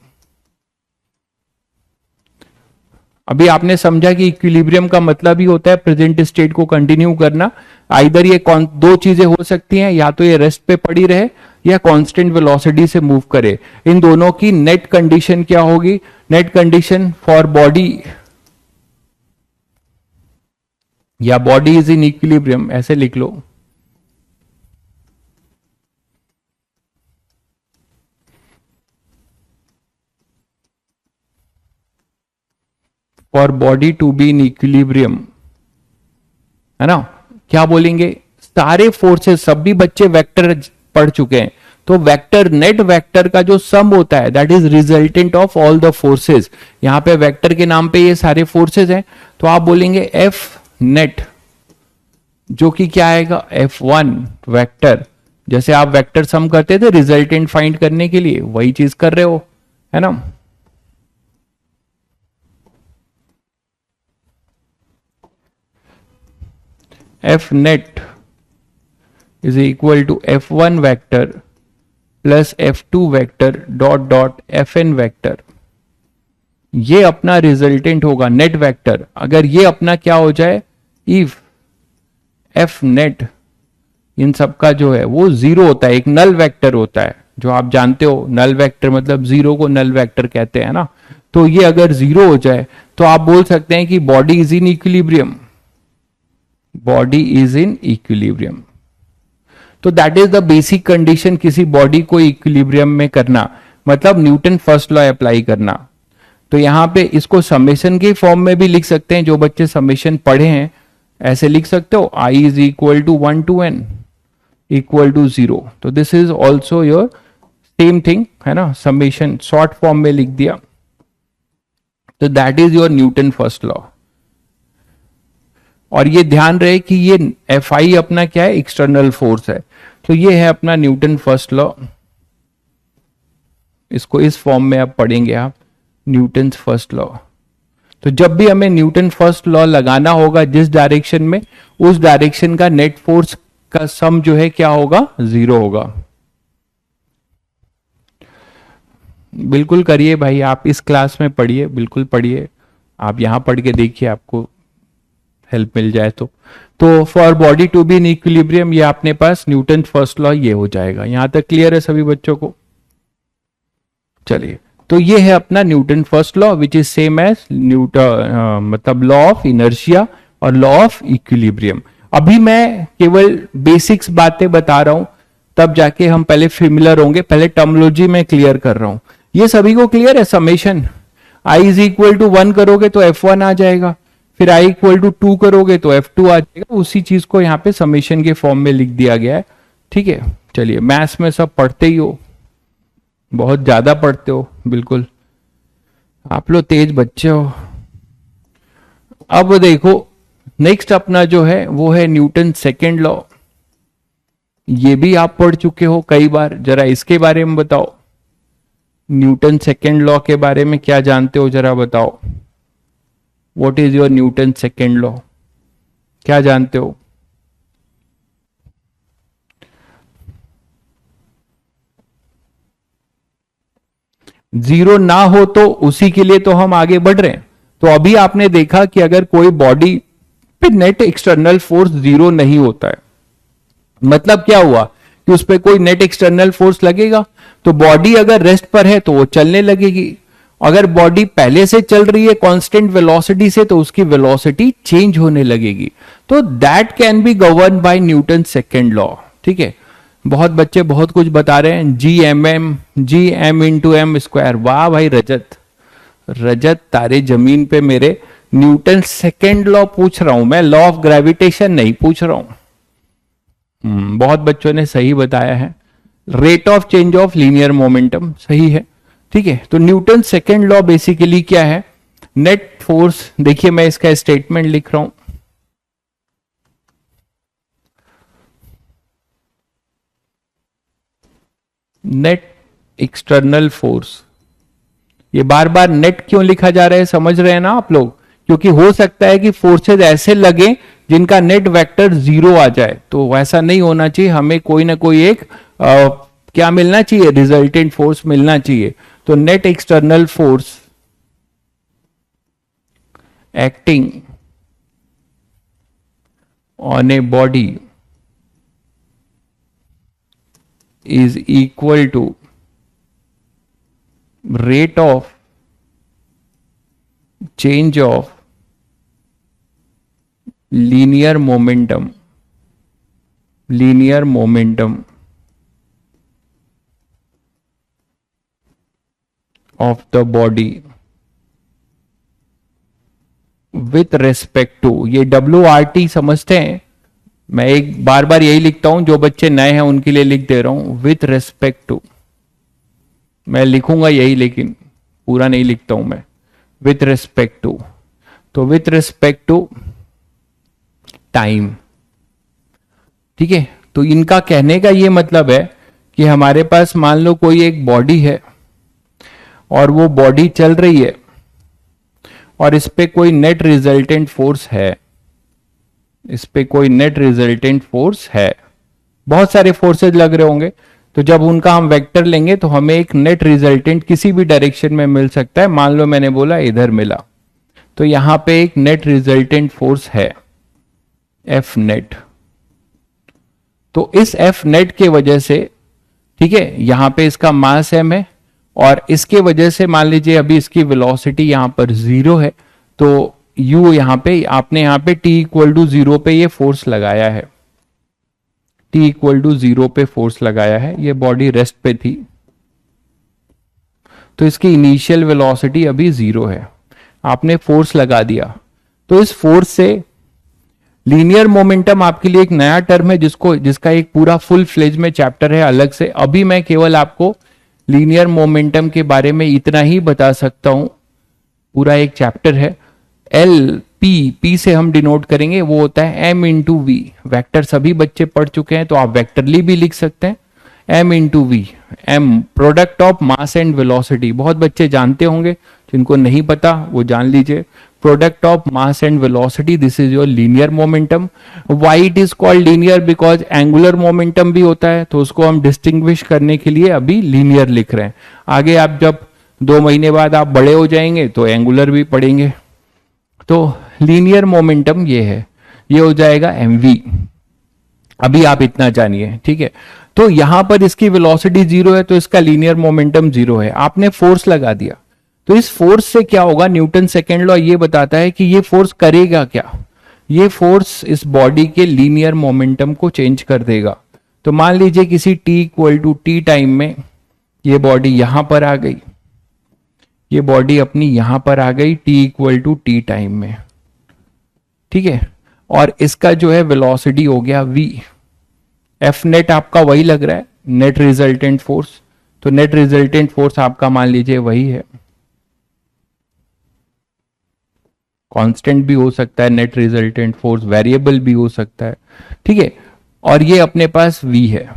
अभी आपने समझा कि इक्विलिब्रियम का मतलब ही होता है प्रेजेंट स्टेट को कंटिन्यू करना। आइदर ये दो चीजें हो सकती हैं, या तो ये रेस्ट पे पड़ी रहे या कांस्टेंट वेलोसिटी से मूव करे। इन दोनों की नेट कंडीशन क्या होगी? नेट कंडीशन फॉर बॉडी, या बॉडी इज इन इक्विलिब्रियम, ऐसे लिख लो। For body to be in equilibrium, है ना? क्या बोलेंगे? सारे फोर्सेस, सभी बच्चे वेक्टर पढ़ चुके हैं, तो वेक्टर, नेट वेक्टर का जो सम होता है that is resultant of all the forces. यहां पे वेक्टर के नाम पे ये सारे फोर्सेस हैं, तो आप बोलेंगे एफ नेट, जो कि क्या आएगा? F1 vector. जैसे आप वेक्टर सम करते थे रिजल्टेंट फाइंड करने के लिए, वही चीज कर रहे हो, है ना? F net is equal to F1 vector plus F2 vector dot dot Fn vector. ये अपना रिजल्टेंट होगा नेट वेक्टर। अगर ये अपना क्या हो जाए, इफ F नेट इन सब का जो है वो जीरो होता है, एक नल वेक्टर होता है, जो आप जानते हो नल वेक्टर मतलब जीरो को नल वेक्टर कहते हैं ना। तो ये अगर जीरो हो जाए तो आप बोल सकते हैं कि body is in equilibrium, body is in equilibrium. तो that is the basic condition किसी बॉडी को इक्विलिब्रियम में करना, मतलब न्यूटन फर्स्ट लॉ अप्लाई करना। तो यहां पे इसको समेशन के फॉर्म में भी लिख सकते हैं, जो बच्चे समेशन पढ़े हैं ऐसे लिख सकते हो, I is equal to 1 to n equal to 0। तो this is also your same thing, है ना? समेशन शॉर्ट फॉर्म में लिख दिया, तो that is your Newton first law. और ये ध्यान रहे कि ये Fi अपना क्या है? एक्सटर्नल फोर्स है। तो ये है अपना न्यूटन फर्स्ट लॉ, इसको इस फॉर्म में आप पढ़ेंगे आप, न्यूटन फर्स्ट लॉ। तो जब भी हमें न्यूटन फर्स्ट लॉ लगाना होगा जिस डायरेक्शन में, उस डायरेक्शन का नेट फोर्स का सम जो है क्या होगा? जीरो होगा। बिल्कुल करिए भाई, आप इस क्लास में पढ़िए, बिल्कुल पढ़िए, आप यहां पढ़ के देखिए, आपको हेल्प मिल जाए तो for body to be in equilibrium, ये अपने पास न्यूटन फर्स्ट लॉ ये हो जाएगा। यहां तक क्लियर है सभी बच्चों को? चलिए, तो ये है अपना Newton first law which is same as Newton, मतलब लॉ ऑफ इनर्शिया और लॉ ऑफ इक्विलिब्रियम। अभी मैं केवल बेसिक्स बातें बता रहा हूं, तब जाके हम पहले फेमिलियर होंगे। पहले टर्मिनोलॉजी में क्लियर कर रहा हूं। ये सभी को क्लियर है? Summation I is equal to 1 करोगे तो F1 आ जाएगा, फिर I इक्वल टू 2 करोगे तो F2 आ जाएगा। उसी चीज को यहाँ पे समेशन के फॉर्म में लिख दिया गया है, ठीक है। चलिए, मैथ्स में सब पढ़ते ही हो, बहुत ज्यादा पढ़ते हो, बिल्कुल आप लोग तेज बच्चे हो। अब देखो नेक्स्ट अपना जो है वो है न्यूटन सेकेंड लॉ। ये भी आप पढ़ चुके हो कई बार, जरा इसके बारे में बताओ। न्यूटन सेकेंड लॉ के बारे में क्या जानते हो, जरा बताओ। What is your Newton second law, क्या जानते हो? जीरो ना हो तो उसी के लिए तो हम आगे बढ़ रहे हैं। तो अभी आपने देखा कि अगर कोई बॉडी पे नेट एक्सटर्नल फोर्स जीरो नहीं होता है, मतलब क्या हुआ कि उस पर कोई नेट एक्सटर्नल फोर्स लगेगा, तो बॉडी अगर रेस्ट पर है तो वो चलने लगेगी। अगर बॉडी पहले से चल रही है कांस्टेंट वेलोसिटी से, तो उसकी वेलोसिटी चेंज होने लगेगी। तो that can be govern by Newton second law, ठीक है। बहुत बच्चे बहुत कुछ बता रहे हैं, G M into M square. वाह भाई रजत, रजत तारे जमीन पे मेरे, न्यूटन सेकेंड लॉ पूछ रहा हूं मैं, लॉ ऑफ ग्रेविटेशन नहीं पूछ रहा हूं। बहुत बच्चों ने सही बताया है। Rate of change of linear momentum सही है, ठीक है। तो न्यूटन सेकेंड लॉ बेसिकली क्या है, नेट फोर्स, देखिए मैं इसका स्टेटमेंट लिख रहा हूं। नेट एक्सटर्नल फोर्स, ये बार बार नेट क्यों लिखा जा रहा है समझ रहे हैं ना आप लोग, क्योंकि हो सकता है कि फोर्सेज ऐसे लगे जिनका नेट वेक्टर 0 आ जाए, तो वैसा नहीं होना चाहिए। हमें कोई ना कोई एक क्या मिलना चाहिए, रिजल्टेंट फोर्स मिलना चाहिए। तो net external force acting on a body is equal to rate of change of linear momentum of the body with respect to, ये WRT समझते हैं, मैं एक बार बार यही लिखता हूं, जो बच्चे नए हैं उनके लिए लिख दे रहा हूं, विथ रेस्पेक्ट टू। मैं लिखूंगा यही लेकिन पूरा नहीं लिखता हूं मैं, विथ रेस्पेक्ट टू। तो विथ रेस्पेक्ट टू टाइम, ठीक है। तो इनका कहने का ये मतलब है कि हमारे पास मान लो कोई एक बॉडी है और वो बॉडी चल रही है और इस पे कोई नेट रिजल्टेंट फोर्स है, इस पे कोई नेट रिजल्टेंट फोर्स है, बहुत सारे फोर्सेज लग रहे होंगे, तो जब उनका हम वेक्टर लेंगे तो हमें एक नेट रिजल्टेंट किसी भी डायरेक्शन में मिल सकता है। मान लो मैंने बोला इधर मिला, तो यहां पे एक नेट रिजल्टेंट फोर्स है एफ नेट। तो इस एफ नेट के वजह से, ठीक है, यहां पे इसका मास एम है और इसके वजह से मान लीजिए अभी इसकी वेलोसिटी यहां पर 0 है, तो यू यहां पे, आपने यहां पे t इक्वल टू 0 पे ये फोर्स लगाया है, t इक्वल टू 0 पे फोर्स लगाया है, ये बॉडी रेस्ट पे थी, तो इसकी इनिशियल वेलोसिटी अभी 0 है, आपने फोर्स लगा दिया। तो इस फोर्स से लीनियर मोमेंटम आपके लिए एक नया टर्म है जिसका एक पूरा फुल फ्लेज में चैप्टर है अलग से। अभी मैं केवल आपको लीनियर मोमेंटम के बारे में इतना ही बता सकता हूं, पूरा एक चैप्टर है। एल पी से हम डिनोट करेंगे, वो होता है m इंटू वी। वैक्टर सभी बच्चे पढ़ चुके हैं तो आप वेक्टरली भी लिख सकते हैं, m into V, m product of mass and velocity. बहुत बच्चे जानते होंगे, जिनको नहीं पता वो जान लीजिए, product of mass and velocity, this is your linear momentum. Why it is called linear, because angular momentum भी होता है, तो उसको हम डिस्टिंग्विश करने के लिए अभी लीनियर लिख रहे हैं। आगे आप जब 2 महीने बाद आप बड़े हो जाएंगे तो एंगुलर भी पढ़ेंगे। तो लीनियर मोमेंटम ये है, ये हो जाएगा mv। अभी आप इतना जानिए, ठीक है। तो यहां पर इसकी वेलोसिटी 0 है तो इसका लीनियर मोमेंटम 0 है, आपने फोर्स लगा दिया। तो इस फोर्स से क्या होगा, न्यूटन सेकेंड लॉ ये बताता है कि ये फोर्स करेगा क्या, ये फोर्स इस बॉडी के लीनियर मोमेंटम को चेंज कर देगा। तो मान लीजिए किसी t equal to T time में ये बॉडी यहां पर आ गई, ये बॉडी अपनी यहां पर आ गई t equal to T time में, ठीक है। और इसका जो है वेलोसिटी हो गया v, एफ नेट आपका वही लग रहा है, नेट रिजल्टेंट फोर्स। तो नेट रिजल्टेंट फोर्स आपका मान लीजिए वही है, कांस्टेंट भी हो सकता है, नेट रिजल्टेंट फोर्स वेरिएबल भी हो सकता है, ठीक है। और ये अपने पास v है।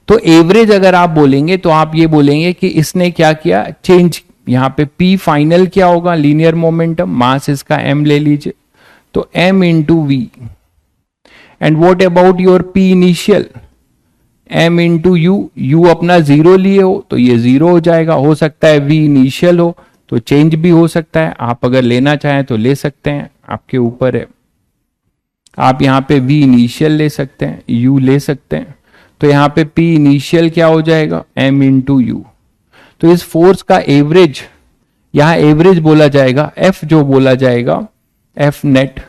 तो एवरेज अगर आप बोलेंगे तो आप ये बोलेंगे कि इसने क्या किया, चेंज। यहां पे p फाइनल क्या होगा, लीनियर मोमेंटम, मास इसका m ले लीजिए, तो m into V. And what about your p initial, m into U अपना 0 लिए हो तो ये 0 हो जाएगा। हो सकता है v इनिशियल हो तो चेंज भी हो सकता है, आप अगर लेना चाहें तो ले सकते हैं, आपके ऊपर है। आप यहां पे v इनिशियल ले सकते हैं, u ले सकते हैं। तो यहां पे p इनिशियल क्या हो जाएगा, m इंटू यू। तो इस फोर्स का एवरेज, यहां एवरेज बोला जाएगा, f जो बोला जाएगा, f नेट,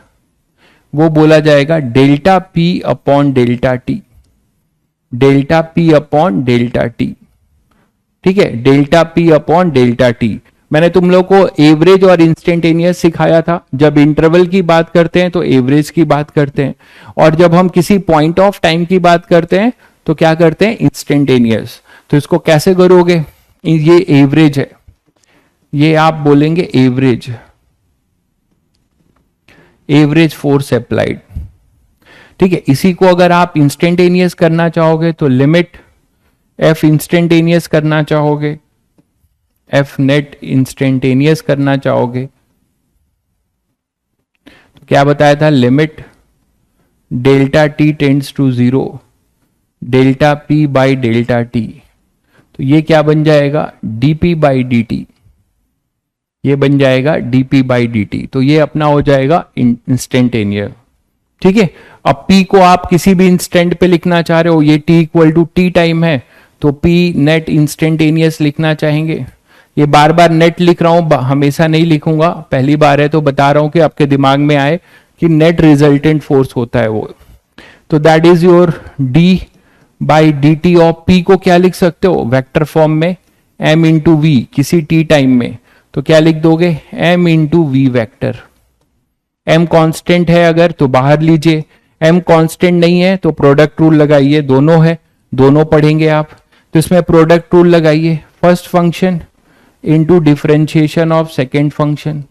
वो बोला जाएगा delta p upon delta t। Delta P upon delta T. ठीक है, delta P upon delta T. मैंने तुम लोग को एवरेज और इंस्टेंटेनियस सिखाया था। जब इंटरवल की बात करते हैं तो एवरेज की बात करते हैं, और जब हम किसी पॉइंट ऑफ टाइम की बात करते हैं तो क्या करते हैं, इंस्टेंटेनियस। तो इसको कैसे करोगे, ये एवरेज है, ये आप बोलेंगे एवरेज, एवरेज फोर्स अप्लाइड। ठीक है, इसी को अगर आप इंस्टेंटेनियस करना चाहोगे तो लिमिट एफ इंस्टेंटेनियस करना चाहोगे, एफ नेट इंस्टेंटेनियस करना चाहोगे तो क्या बताया था, limit delta T tends to zero delta P by delta T. तो ये क्या बन जाएगा, डीपी बाई डी टी, ये बन जाएगा डीपी बाई डी टी। तो ये अपना हो जाएगा इंस्टेंटेनियस। ठीक है, अब P को आप किसी भी इंस्टेंट पे लिखना चाह रहे हो, ये T equal to T time है, तो P नेट इंस्टेंटेनियस लिखना चाहेंगे। ये बार बार नेट लिख रहा हूं, हमेशा नहीं लिखूंगा, पहली बार है तो बता रहा हूं कि आपके दिमाग में आए कि नेट रिजल्टेंट फोर्स होता है वो। तो that is your D by D T of P को क्या लिख सकते हो, वेक्टर फॉर्म में M इंटू वी किसी T टाइम में, तो क्या लिख दोगे, M into V vector. M constant है अगर तो बाहर लीजिए, M कांस्टेंट नहीं है तो प्रोडक्ट रूल लगाइए, दोनों है, दोनों पढ़ेंगे आप। तो इसमें प्रोडक्ट रूल लगाइए, first function into differentiation of second function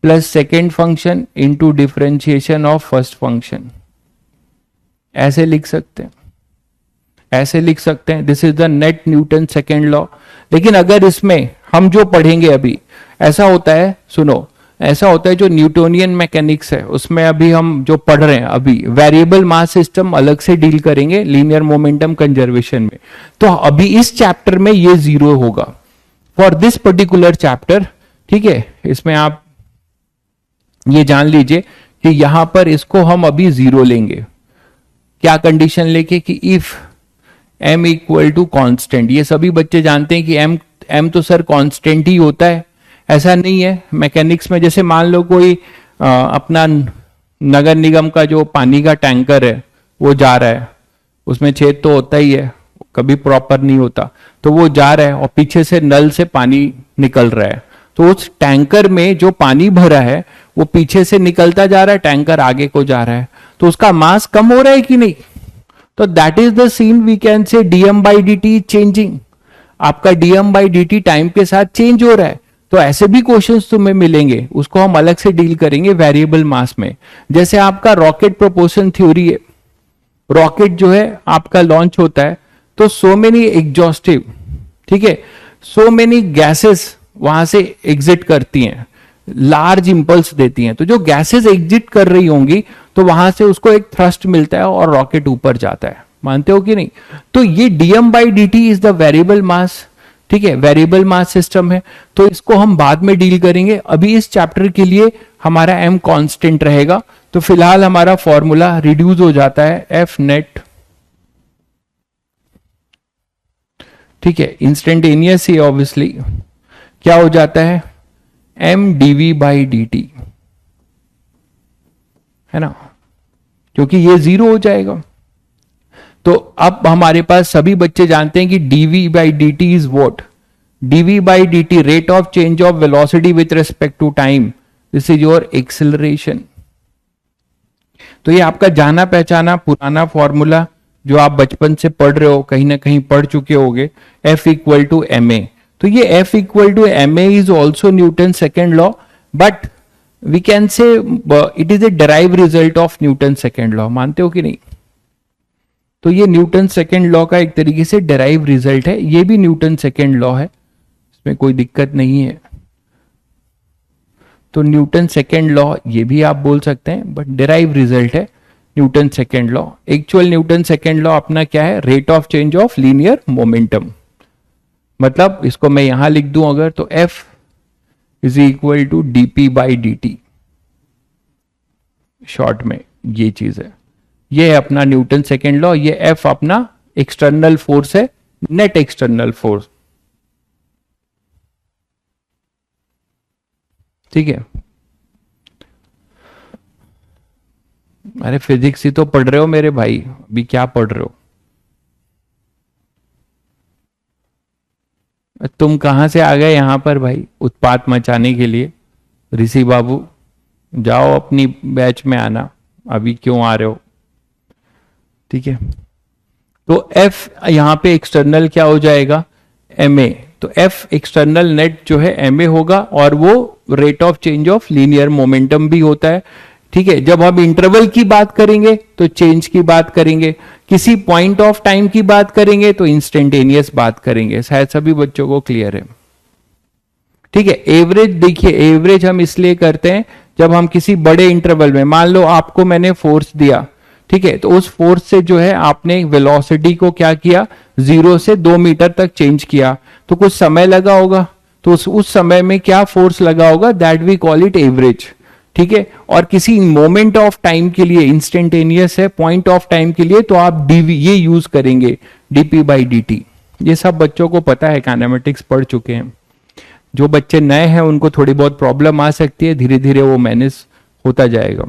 plus second function into differentiation of first function. ऐसे लिख सकते हैं, ऐसे लिख सकते हैं, this is the net Newton second law. लेकिन अगर इसमें हम जो पढ़ेंगे अभी, ऐसा होता है, सुनो, ऐसा होता है जो न्यूटोनियन मैकेनिक्स है उसमें अभी हम जो पढ़ रहे हैं, अभी वेरिएबल मास सिस्टम अलग से डील करेंगे लीनियर मोमेंटम कंजर्वेशन में। तो अभी इस चैप्टर में ये जीरो होगा फॉर दिस पर्टिकुलर चैप्टर। ठीक है, इसमें आप ये जान लीजिए कि यहां पर इसको हम अभी जीरो लेंगे, क्या कंडीशन लेके कि if m equal to constant. ये सभी बच्चे जानते हैं कि m तो सर कॉन्स्टेंट ही होता है, ऐसा नहीं है मैकेनिक्स में। जैसे मान लो कोई अपना नगर निगम का जो पानी का टैंकर है वो जा रहा है, उसमें छेद तो होता ही है, कभी प्रॉपर नहीं होता, तो वो जा रहा है और पीछे से नल से पानी निकल रहा है, तो उस टैंकर में जो पानी भरा है वो पीछे से निकलता जा रहा है, टैंकर आगे को जा रहा है, तो उसका मास कम हो रहा है कि नहीं। तो that is the scene we can say dm by D t changing. आपका dm by D t time के साथ चेंज हो रहा है। तो ऐसे भी क्वेश्चंस तुम्हें मिलेंगे, उसको हम अलग से डील करेंगे वेरिएबल मास में। जैसे आपका रॉकेट प्रोपोर्शन थ्योरी है, रॉकेट जो है आपका लॉन्च होता है तो सो मेनी एग्जॉस्टिव, ठीक है, सो मेनी गैसेस वहां से एग्जिट करती हैं, लार्ज इंपल्स देती हैं। तो जो गैसेस एग्जिट कर रही होंगी तो वहां से उसको एक थ्रस्ट मिलता है और रॉकेट ऊपर जाता है, मानते हो कि नहीं। तो ये dm by D T is the variable mass, ठीक है, वेरिएबल मास सिस्टम है, तो इसको हम बाद में डील करेंगे। अभी इस चैप्टर के लिए हमारा एम कांस्टेंट रहेगा, तो फिलहाल हमारा फॉर्मूला रिड्यूस हो जाता है एफ नेट, ठीक है, इंस्टेंटेनियस ही ऑब्वियसली क्या हो जाता है, M DV by D T, है ना, क्योंकि ये जीरो हो जाएगा। तो अब हमारे पास सभी बच्चे जानते हैं कि dv by D T is what, dv by D T rate of change of velocity with respect to time, this is your acceleration. तो ये आपका जाना पहचाना पुराना फॉर्मूला जो आप बचपन से पढ़ रहे हो, कहीं ना कहीं पढ़ चुके होगे, F equal to M A. तो ये F equal to M A is also Newton second law, but we can say it is a derive result of Newton second law, मानते हो कि नहीं। तो ये न्यूटन सेकेंड लॉ का एक तरीके से डिराइव रिजल्ट है, ये भी न्यूटन सेकेंड लॉ है, इसमें कोई दिक्कत नहीं है। तो न्यूटन सेकेंड लॉ ये भी आप बोल सकते हैं, बट डिराइव रिजल्ट है Newton second law. Actual Newton second law अपना क्या है, rate of change of linear momentum. मतलब इसको मैं यहां लिख दूं अगर, तो F is equal to DP by D T, short में ये चीज है, ये है अपना न्यूटन सेकेंड लॉ। ये F अपना एक्सटर्नल फोर्स है, नेट एक्सटर्नल फोर्स, ठीक है। अरे फिजिक्स ही तो पढ़ रहे हो मेरे भाई, अभी क्या पढ़ रहे हो। तुम कहाँ से आ गए यहाँ पर भाई उत्पात मचाने के लिए? ऋषि बाबू जाओ अपनी बैच में आना, अभी क्यों आ रहे हो? ठीक है, तो एफ यहाँ पे एक्सटर्नल क्या हो जाएगा? M A. तो एफ एक्सटर्नल नेट जो है एम ए होगा, और वो rate of change of linear momentum भी होता है। ठीक है, जब हम इंटरवल की बात करेंगे तो चेंज की बात करेंगे, किसी पॉइंट ऑफ टाइम की बात करेंगे तो इंस्टेंटेनियस बात करेंगे। शायद सभी बच्चों को क्लियर है। ठीक है, एवरेज देखिए, एवरेज हम इसलिए करते हैं जब हम किसी बड़े इंटरवल में, मान लो आपको मैंने फोर्स दिया, ठीक है, तो उस फोर्स से जो है आपने वेलोसिटी को क्या किया, 0 से 2 मीटर तक चेंज किया, तो कुछ समय लगा होगा, तो उस समय में क्या फोर्स लगा होगा, that we call it average. ठीक है, और किसी मोमेंट ऑफ टाइम के लिए, इंस्टेंटेनियस है, पॉइंट ऑफ टाइम के लिए, तो आप डीवी ये यूज करेंगे, डीपी बाई डी। ये सब बच्चों को पता है, काइनेमेटिक्स पढ़ चुके हैं। जो बच्चे नए हैं उनको थोड़ी बहुत प्रॉब्लम आ सकती है, धीरे धीरे वो मैनेज होता जाएगा।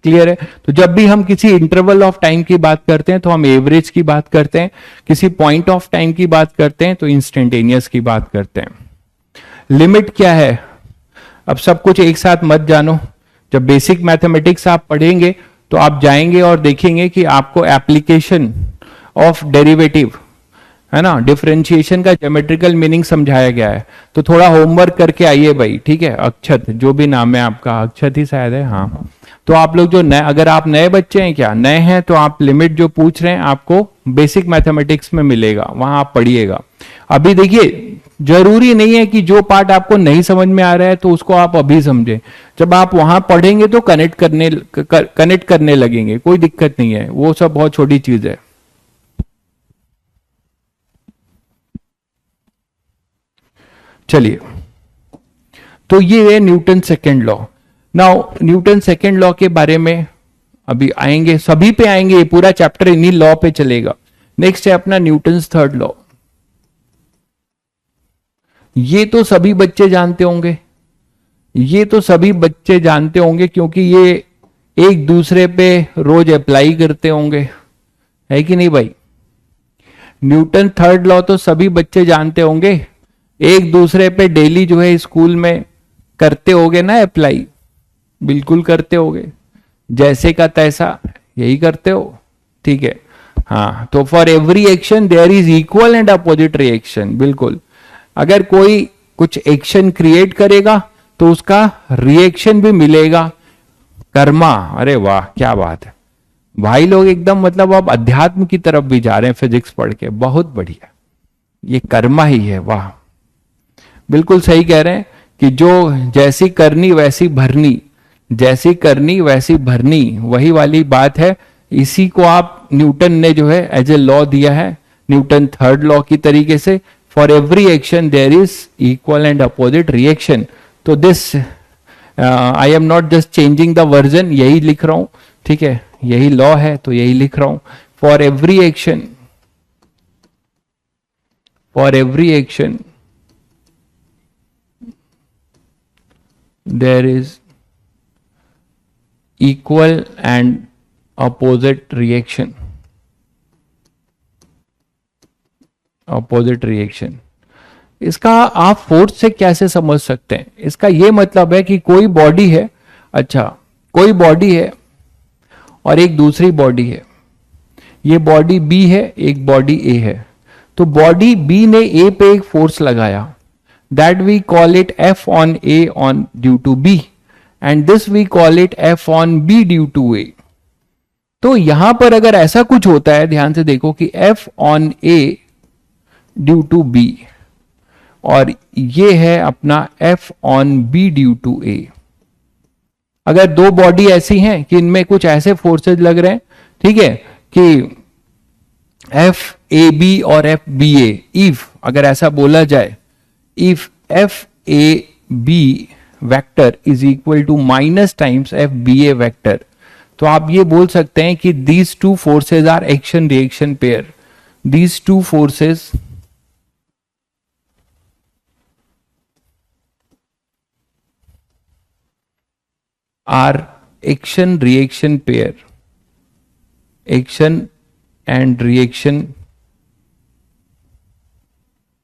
क्लियर है? तो जब भी हम किसी इंटरवल ऑफ टाइम की बात करते हैं तो हम एवरेज की बात करते हैं, किसी पॉइंट ऑफ टाइम की बात करते हैं तो इंस्टेंटेनियस की बात करते हैं। लिमिट क्या है? अब सब कुछ एक साथ मत जानो। जब बेसिक मैथमेटिक्स आप पढ़ेंगे तो आप जाएंगे और देखेंगे कि आपको एप्लीकेशन ऑफ डेरिवेटिव, है ना, डिफरेंशिएशन का ज्योमेट्रिकल मीनिंग समझाया गया है। तो थोड़ा होमवर्क करके आइए भाई। ठीक है, अक्षत जो भी नाम है आपका, अक्षत ही शायद है, हाँ। तो आप लोग जो नए, अगर आप नए बच्चे हैं, क्या नए हैं, तो आप लिमिट जो पूछ रहे हैं आपको बेसिक मैथमेटिक्स में मिलेगा, वहां आप पढ़िएगा। अभी देखिए, जरूरी नहीं है कि जो पार्ट आपको नहीं समझ में आ रहा है तो उसको आप अभी समझें। जब आप वहां पढ़ेंगे तो कनेक्ट करने लगेंगे, कोई दिक्कत नहीं है, वो सब बहुत छोटी चीज है। चलिए, तो ये है Newton second law. Now Newton second law के बारे में अभी आएंगे, सभी पे आएंगे, ये पूरा चैप्टर इन्हीं लॉ पे चलेगा। नेक्स्ट है अपना न्यूटन थर्ड लॉ। ये तो सभी बच्चे जानते होंगे, ये तो सभी बच्चे जानते होंगे, क्योंकि ये एक दूसरे पे रोज अप्लाई करते होंगे, है कि नहीं भाई? न्यूटन थर्ड लॉ तो सभी बच्चे जानते होंगे, एक दूसरे पे डेली जो है स्कूल में करते होगे ना अप्लाई, बिल्कुल करते होगे, जैसे का तैसा यही करते हो। ठीक है, हाँ, तो for every action there is equal and opposite reaction. बिल्कुल, अगर कोई कुछ एक्शन क्रिएट करेगा तो उसका रिएक्शन भी मिलेगा, कर्मा। अरे वाह, क्या बात है भाई, लोग एकदम मतलब अब अध्यात्म की तरफ भी जा रहे हैं फिजिक्स पढ़ के, बहुत बढ़िया। ये कर्मा ही है, वाह, बिल्कुल सही कह रहे हैं कि जो जैसी करनी वैसी भरनी, जैसी करनी वैसी भरनी, वही वाली बात है। इसी को आप न्यूटन ने जो है एज ए लॉ दिया है, न्यूटन थर्ड लॉ की तरीके से, for every action there is equal and opposite reaction. तो this I am not just changing the version, यही लिख रहा हूं। ठीक है, यही लॉ है तो यही लिख रहा हूं। For every action, for every action there is equal and opposite reaction, opposite reaction। इसका आप फोर्स से कैसे समझ सकते हैं? इसका यह मतलब है कि कोई बॉडी है, अच्छा, कोई बॉडी है और एक दूसरी बॉडी है, ये बॉडी बी है, एक बॉडी ए है। तो बॉडी बी ने ए पे एक फोर्स लगाया, that we call it F on A on due to B, and this we call it F on B due to A। तो यहां पर अगर ऐसा कुछ होता है, ध्यान से देखो कि F on A due to B, और ये है अपना F on B due to A। अगर दो बॉडी ऐसी हैं कि इनमें कुछ ऐसे फोर्सेज लग रहे हैं, ठीक है, कि F A B और F B A, इफ अगर ऐसा बोला जाए, if f a b vector is equal to minus times f b a vector, तो आप ये बोल सकते हैं कि these two forces are action reaction pair, these two forces are action reaction pair, action and reaction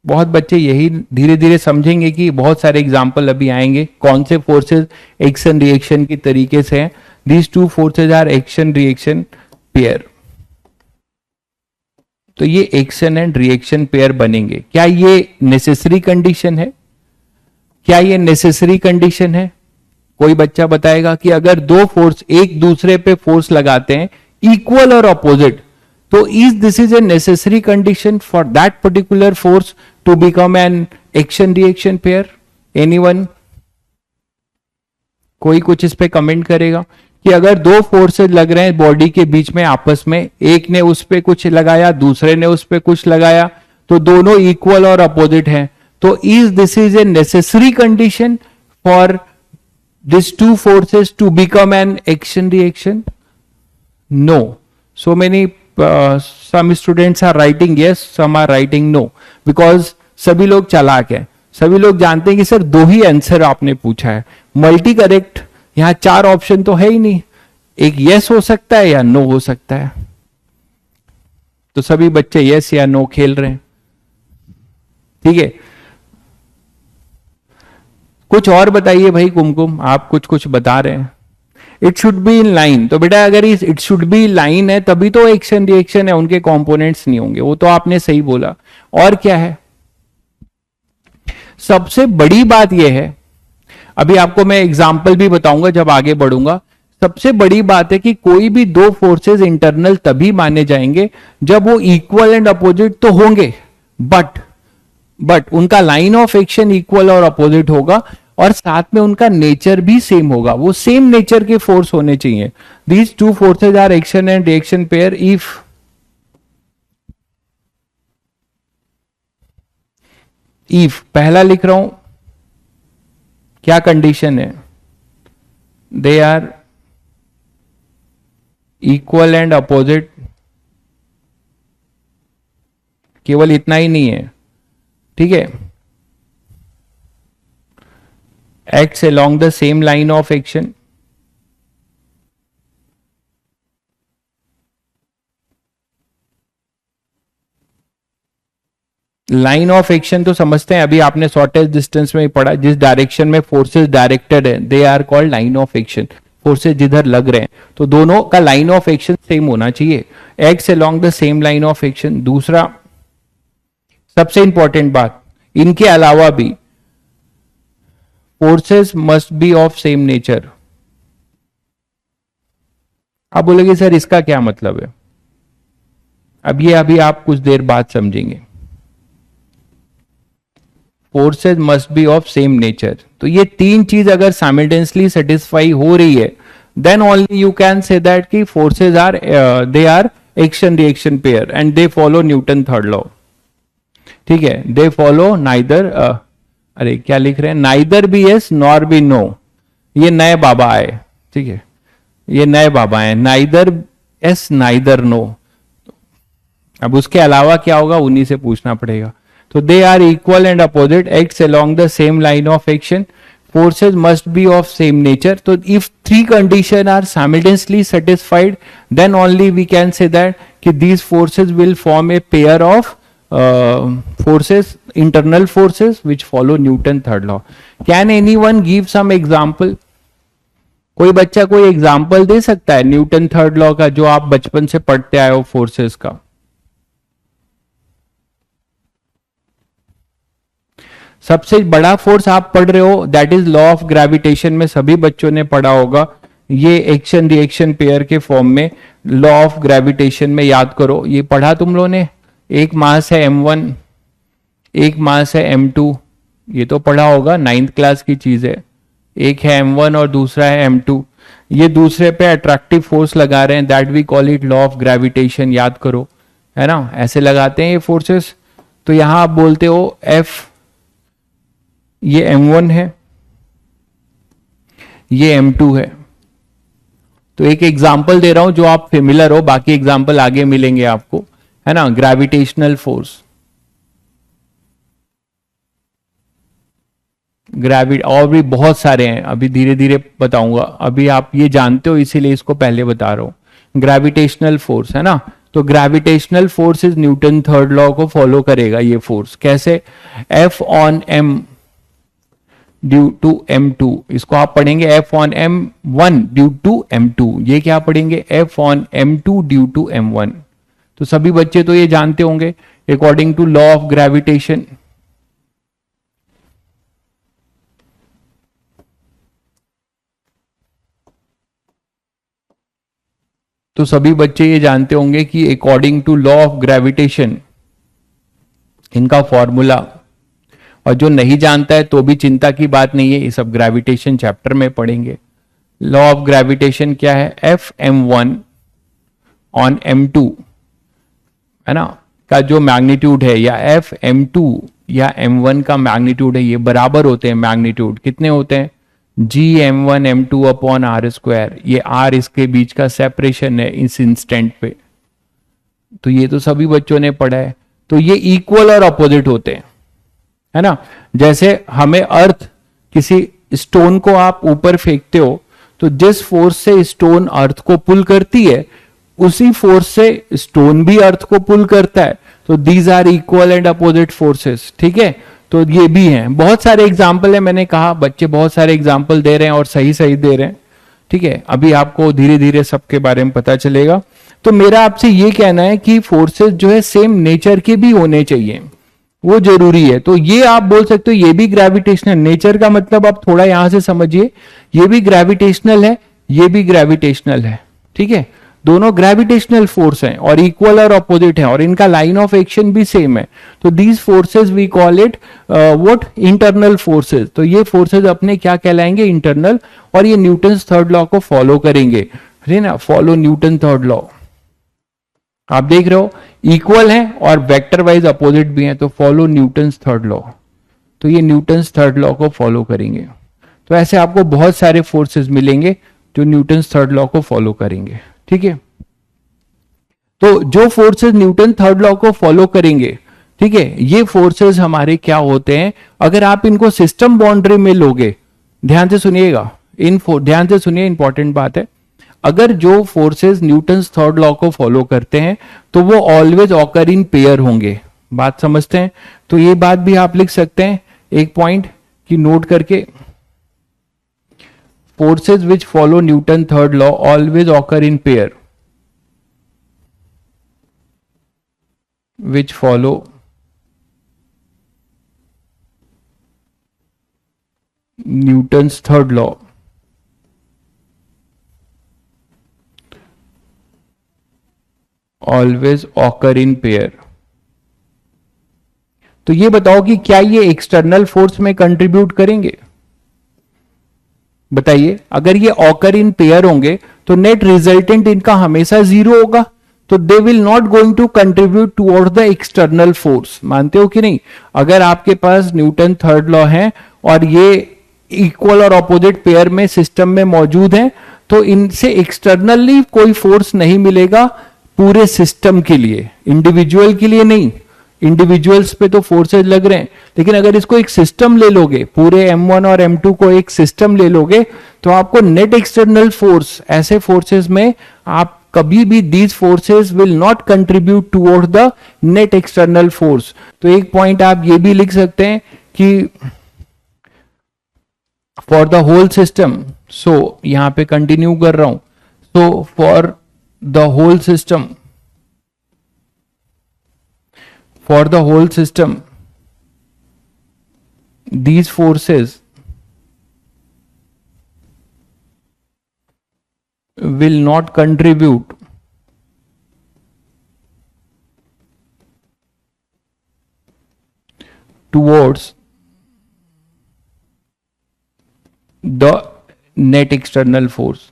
बहुत बच्चे यही धीरे धीरे समझेंगे कि बहुत सारे एग्जाम्पल अभी आएंगे कौन से फोर्सेस एक्शन रिएक्शन की तरीके से हैं। These two forces are action reaction pair. तो ये एक्शन एंड रिएक्शन पेयर बनेंगे। क्या ये नेसेसरी कंडीशन है? क्या ये नेसेसरी कंडीशन है? कोई बच्चा बताएगा कि अगर दो फोर्स एक दूसरे पे फोर्स लगाते हैं इक्वल और अपोजिट, तो is this is a necessary condition for that particular force to become an action reaction pair? Anyone? कोई कुछ इस पे कमेंट करेगा कि अगर दो फोर्सेस लग रहे हैं बॉडी के बीच में आपस में, एक ने उस पे कुछ लगाया दूसरे ने उस पे कुछ लगाया, तो दोनों इक्वल और अपोजिट हैं, तो is this is a necessary condition for these two forces to become an action reaction? No. So many some students are writing yes, some are writing no, because सभी लोग चालाक हैं, सभी लोग जानते हैं कि सर दो ही आंसर आपने पूछा है, मल्टी करेक्ट, यहां चार ऑप्शन तो है ही नहीं, एक यस हो सकता है या नो हो सकता है। तो सभी बच्चे यस या नो खेल रहे हैं, ठीक है। कुछ और बताइए भाई कुमकुम, आप कुछ कुछ बता रहे हैं। It should be in line, तो बेटा अगर इट शुड बी लाइन है तभी तो एक्शन रिएक्शन है, उनके कंपोनेंट्स नहीं होंगे, वो तो आपने सही बोला। और क्या है? सबसे बड़ी बात यह है, अभी आपको मैं एग्जाम्पल भी बताऊंगा जब आगे बढ़ूंगा। सबसे बड़ी बात है कि कोई भी दो फोर्सेस इंटरनल तभी माने जाएंगे जब वो इक्वल एंड अपोजिट तो होंगे, बट उनका लाइन ऑफ एक्शन इक्वल और अपोजिट होगा, और साथ में उनका नेचर भी सेम होगा, वो सेम नेचर के फोर्स होने चाहिए। These two forces are action and reaction pair if पहला लिख रहा हूं, क्या कंडीशन है? They are equal and opposite. केवल इतना ही नहीं है, ठीक है, acts along the same line of action, line of action तो समझते हैं, अभी आपने शॉर्टेस्ट डिस्टेंस में ही पढ़ा, जिस डायरेक्शन में फोर्सेस डायरेक्टेड है they are called line of action. Forces जिधर लग रहे हैं तो दोनों का लाइन ऑफ एक्शन सेम होना चाहिए, acts along the same line of action. दूसरा सबसे इंपॉर्टेंट बात, इनके अलावा भी forces must be of same nature. आप बोलेंगे सर इसका क्या मतलब है? अभी आप कुछ देर बाद समझेंगे। Forces must be of same nature, तो ये तीन चीज अगर साइमल्टेनियसली सेटिस्फाई हो रही है, then only you can say that कि forces are they are action reaction pair and they follow Newton third law. ठीक है, दे फॉलो नाइदर अरे क्या लिख रहे हैं, neither be yes nor be no. ये नए बाबा आए, ठीक है, ये नए बाबा हैं, नाइदर एस नाइदर नो। अब उसके अलावा क्या होगा उन्हीं से पूछना पड़ेगा। तो they are equal and opposite, acts along the same line of action, forces must be of same nature. So if three conditions are simultaneously satisfied, then only we can say that कि these forces will form a pair of forces, internal forces which follow Newton third law. Can anyone give some example? कोई बच्चा कोई example दे सकता है Newton third law का, जो आप बचपन से पढ़ते आए हो फोर्सेस का? सबसे बड़ा फोर्स आप पढ़ रहे हो that is law of gravitation में सभी बच्चों ने पढ़ा होगा। ये एक्शन रिएक्शन पेयर के फॉर्म में लॉ ऑफ ग्रेविटेशन में याद करो, ये पढ़ा तुम लोगों ने। एक मास है m1, एक मास है m2, ये तो पढ़ा होगा, 9th क्लास की चीज है। एक है m1 और दूसरा है m2, ये दूसरे पे अट्रैक्टिव फोर्स लगा रहे हैं, that we call it law of gravitation. याद करो, है ना, ऐसे लगाते हैं ये फोर्सेस। तो यहां आप बोलते हो F, ये m1 है, ये m2 है। तो एक एग्जाम्पल दे रहा हूं जो आप फेमिलर हो, बाकी एग्जाम्पल आगे मिलेंगे आपको, है ना। ग्रेविटेशनल फोर्स, और भी बहुत सारे हैं, अभी धीरे धीरे बताऊंगा। अभी आप ये जानते हो इसीलिए इसको पहले बता रहा हूं। ग्रेविटेशनल फोर्स है ना, तो gravitational force is Newton third law को फॉलो करेगा ये फोर्स। कैसे? F on m due to m2, इसको आप पढ़ेंगे F on m1 due to m2, ये क्या पढ़ेंगे? F on m2 due to m1। तो सभी बच्चे तो ये जानते होंगे according to law of gravitation. तो सभी बच्चे ये जानते होंगे कि according to law of gravitation इनका फॉर्मूला, और जो नहीं जानता है तो भी चिंता की बात नहीं है, ये सब ग्रेविटेशन चैप्टर में पढ़ेंगे। लॉ ऑफ ग्रेविटेशन क्या है? F m1 ऑन m2 है ना, का जो मैग्नीट्यूड है, या F m2 या m1 का मैग्नीट्यूड है, ये बराबर होते हैं मैग्नीट्यूड। कितने होते हैं? G m1 m2 upon r square. ये r इसके बीच का सेपरेशन है इस इंस्टेंट पे। तो ये तो सभी बच्चों ने पढ़ा है। तो ये इक्वल और अपोजिट होते हैं, है ना। जैसे हमें अर्थ, किसी स्टोन को आप ऊपर फेंकते हो तो जिस फोर्स से स्टोन अर्थ को पुल करती है उसी फोर्स से स्टोन भी अर्थ को पुल करता है। तो these are equal and opposite forces, ठीक है। तो ये भी हैं, बहुत सारे एग्जाम्पल है, मैंने कहा बच्चे बहुत सारे एग्जाम्पल दे रहे हैं और सही सही दे रहे हैं, ठीक है। अभी आपको धीरे धीरे सबके बारे में पता चलेगा। तो मेरा आपसे ये कहना है कि फोर्सेस जो है सेम नेचर के भी होने चाहिए, वो जरूरी है। तो ये आप बोल सकते हो ये भी ग्रेविटेशनल, नेचर का मतलब आप थोड़ा यहां से समझिए, ये भी ग्रेविटेशनल है, ये भी ग्रेविटेशनल है, ठीक है। दोनों ग्रेविटेशनल फोर्स हैं और इक्वल और अपोजिट हैं, और इनका लाइन ऑफ एक्शन भी सेम है। तो these forces we call it what? Internal forces. तो ये फोर्सेस अपने क्या कहलाएंगे? इंटरनल। और ये न्यूटन्स थर्ड लॉ को फॉलो करेंगे, है ना। Follow Newton third law. आप देख रहे हो इक्वल है और वेक्टर वाइज अपोजिट भी है, तो फॉलो न्यूटन्स थर्ड लॉ। तो ये न्यूटन्स थर्ड लॉ को फॉलो करेंगे। तो ऐसे आपको बहुत सारे फोर्सेस मिलेंगे जो न्यूटन्स थर्ड लॉ को फॉलो करेंगे, ठीक है। तो जो फोर्सेस न्यूटन थर्ड लॉ को फॉलो करेंगे, ठीक है, ये फोर्सेस हमारे क्या होते हैं? अगर आप इनको सिस्टम बाउंड्री में लोगे, ध्यान से सुनिएगा, ध्यान से सुनिए, इंपॉर्टेंट बात है। अगर जो फोर्सेस न्यूटन्स थर्ड लॉ को फॉलो करते हैं तो वो ऑलवेज ऑकर इन पेयर होंगे। बात समझते हैं? तो ये बात भी आप लिख सकते हैं एक पॉइंट की नोट करके, forces which follow Newton third law always occur in pair, which follow Newton's third law always occur in pair। तो ये बताओ कि क्या ये एक्सटर्नल फोर्स में कंट्रीब्यूट करेंगे? बताइए। अगर ये ऑकर इन पेयर होंगे तो नेट रिजल्टेंट इनका हमेशा जीरो होगा, तो they will not going to contribute towards the external force. मानते हो कि नहीं? अगर आपके पास न्यूटन थर्ड लॉ है और ये इक्वल और अपोजिट पेयर में सिस्टम में मौजूद है, तो इनसे एक्सटर्नली कोई फोर्स नहीं मिलेगा पूरे सिस्टम के लिए, इंडिविजुअल के लिए नहीं। इंडिविजुअल्स पे तो फोर्सेज लग रहे हैं, लेकिन अगर इसको एक सिस्टम ले लोगे, पूरे M1 और M2 को एक सिस्टम ले लोगे, तो आपको नेट एक्सटर्नल फोर्स, ऐसे फोर्सेस में आप कभी भी these forces will not contribute toward the net external force. तो एक पॉइंट आप ये भी लिख सकते हैं कि for the whole system, so यहां पे कंटिन्यू कर रहा हूं, so for the whole system, for the whole system these forces will not contribute towards the net external force।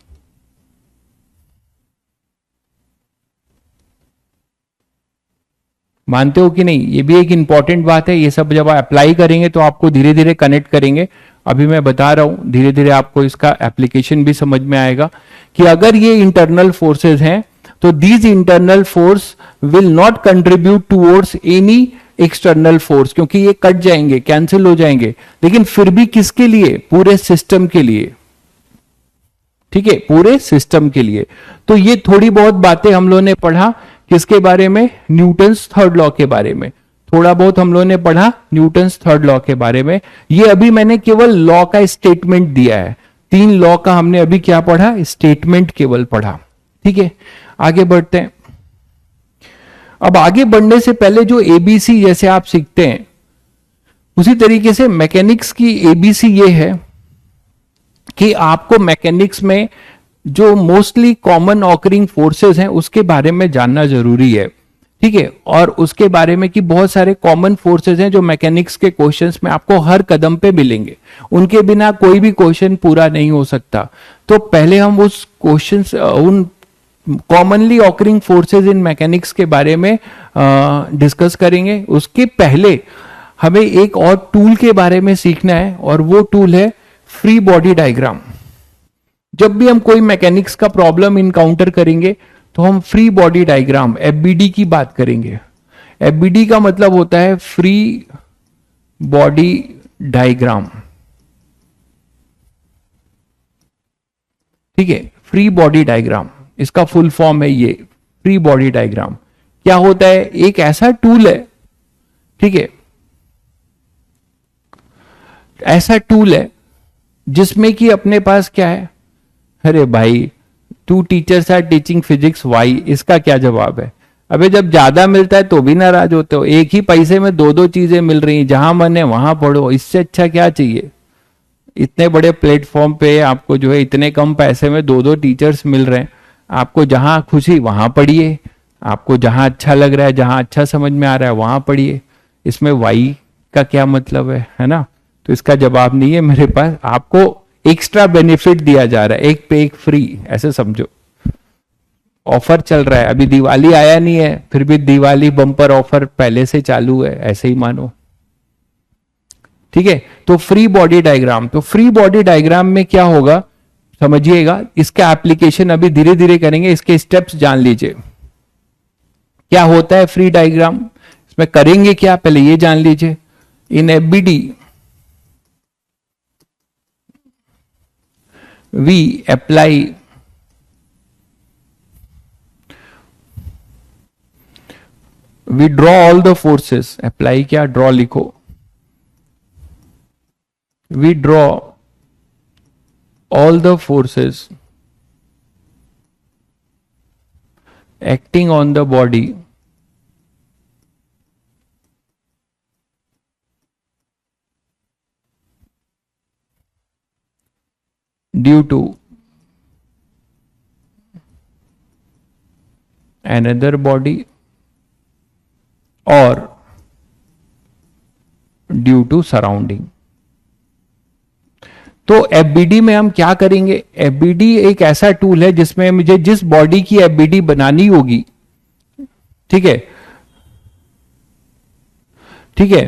मानते हो कि नहीं? ये भी एक इंपॉर्टेंट बात है। ये सब जब आप अप्लाई करेंगे तो आपको धीरे धीरे कनेक्ट करेंगे। अभी मैं बता रहा हूं, धीरे धीरे आपको इसका एप्लीकेशन भी समझ में आएगा कि अगर ये इंटरनल फोर्सेस हैं तो these internal force will not contribute towards any external force, क्योंकि ये कट जाएंगे, कैंसिल हो जाएंगे। लेकिन फिर भी किसके लिए? पूरे सिस्टम के लिए, ठीक है, पूरे सिस्टम के लिए। तो ये थोड़ी बहुत बातें हम लोगों ने पढ़ा किसके बारे में? न्यूटन्स थर्ड लॉ के बारे में। थोड़ा बहुत हम लोगों ने पढ़ा न्यूटन्स थर्ड लॉ के बारे में। ये अभी मैंने केवल लॉ का स्टेटमेंट दिया है, 3 लॉ का हमने अभी क्या पढ़ा? स्टेटमेंट केवल पढ़ा। ठीक है, आगे बढ़ते हैं। अब आगे बढ़ने से पहले जो एबीसी जैसे आप सीखते हैं, उसी तरीके से मैकेनिक्स की एबीसी ये है कि आपको मैकेनिक्स में जो मोस्टली कॉमन ऑकरिंग फोर्सेस हैं उसके बारे में जानना जरूरी है। ठीक है, और उसके बारे में कि बहुत सारे कॉमन फोर्सेस हैं जो मैकेनिक्स के क्वेश्चंस में आपको हर कदम पे मिलेंगे, उनके बिना कोई भी क्वेश्चन पूरा नहीं हो सकता। तो पहले हम उस क्वेश्चंस, उन कॉमनली ऑकरिंग फोर्सेस इन मैकेनिक्स के बारे में डिस्कस करेंगे। उसके पहले हमें एक और टूल के बारे में सीखना है, और वो टूल है फ्री बॉडी डायग्राम। जब भी हम कोई मैकेनिक्स का प्रॉब्लम इनकाउंटर करेंगे तो हम फ्री बॉडी डायग्राम एफबीडी की बात करेंगे। एफबीडी का मतलब होता है फ्री बॉडी डायग्राम। ठीक है, फ्री बॉडी डायग्राम इसका फुल फॉर्म है ये फ्री बॉडी डायग्राम। क्या होता है? एक ऐसा टूल है, ठीक है, ऐसा टूल है जिसमें कि अपने पास क्या है? अरे भाई, 2 teachers are teaching physics why, इसका क्या जवाब है? अबे जब ज्यादा मिलता है तो भी नाराज होते हो। एक ही पैसे में 2 चीजें मिल रही हैं, जहां मन है वहां पढ़ो, इससे अच्छा क्या चाहिए? इतने बड़े प्लेटफॉर्म पे आपको जो है इतने कम पैसे में 2 टीचर्स मिल रहे हैं, आपको जहां खुशी वहां पढ़िए, आपको जहां अच्छा लग रहा है, जहां अच्छा समझ में आ रहा है वहां पढ़िए। इसमें वाई का क्या मतलब है ना? तो इसका जवाब नहीं है मेरे पास। आपको एक्स्ट्रा बेनिफिट दिया जा रहा है, एक पे एक फ्री, ऐसे समझो। ऑफर चल रहा है, अभी दिवाली आया नहीं है, फिर भी दिवाली बम्पर ऑफर पहले से चालू है, ऐसे ही मानो। ठीक है, तो फ्री बॉडी डायग्राम, तो फ्री बॉडी डायग्राम में क्या होगा समझिएगा। इसका एप्लीकेशन अभी धीरे धीरे करेंगे, इसके स्टेप्स जान लीजिए। क्या होता है फ्री डायग्राम, इसमें करेंगे क्या, पहले ये जान लीजिए। इन FBD we apply we draw all the forces, apply क्या, draw लिखो, we draw all the forces acting on the body due to another body or due to surrounding। तो एफबीडी में हम क्या करेंगे? एफबीडी एक ऐसा टूल है जिसमें मुझे जिस बॉडी की एफबीडी बनानी होगी, ठीक है, ठीक है,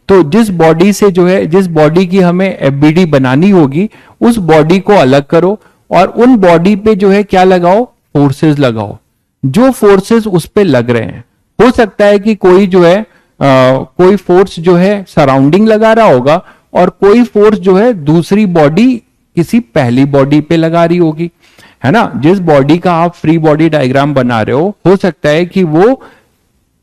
तो जिस बॉडी से जो है, जिस बॉडी की हमें एफबीडी बनानी होगी, उस बॉडी को अलग करो और उन बॉडी पे जो है क्या लगाओ? फोर्सेस लगाओ। जो फोर्सेस उस पे लग रहे हैं, हो सकता है कि कोई जो है कोई फोर्स जो है सराउंडिंग लगा रहा होगा और कोई फोर्स जो है दूसरी बॉडी किसी पहली बॉडी पे लगा रही होगी, है ना। जिस बॉडी का आप फ्री बॉडी डायग्राम बना रहे हो सकता है कि वो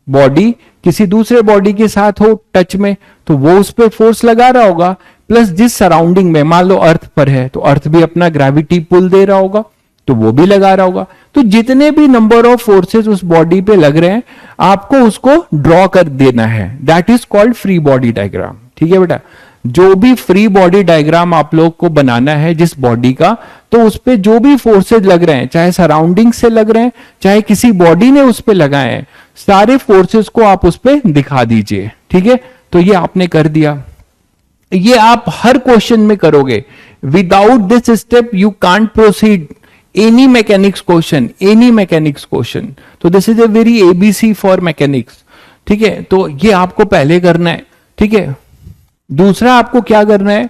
बॉडी किसी दूसरे बॉडी के साथ हो टच में, तो वो उस पर फोर्स लगा रहा होगा। प्लस जिस सराउंडिंग में, मान लो अर्थ पर है तो अर्थ भी अपना ग्रेविटी पुल दे रहा होगा, तो वो भी लगा रहा होगा। तो जितने भी नंबर ऑफ फोर्सेस उस बॉडी पे लग रहे हैं, आपको उसको ड्रॉ कर देना है। That is called free body diagram. ठीक है बेटा, जो भी फ्री बॉडी डायग्राम आप लोग को बनाना है जिस बॉडी का, तो उस पे जो भी फोर्सेज लग रहे हैं, चाहे सराउंडिंग से लग रहे हैं, चाहे किसी बॉडी ने उस पे लगाए हैं, सारे फोर्सेस को आप उस पे दिखा दीजिए। ठीक है, तो ये आपने कर दिया। ये आप हर क्वेश्चन में करोगे। Without this step you can't proceed any mechanics question, any mechanics question. तो this is a very ABC for mechanics. ठीक है, तो ये आपको पहले करना है। ठीक है, दूसरा आपको क्या करना है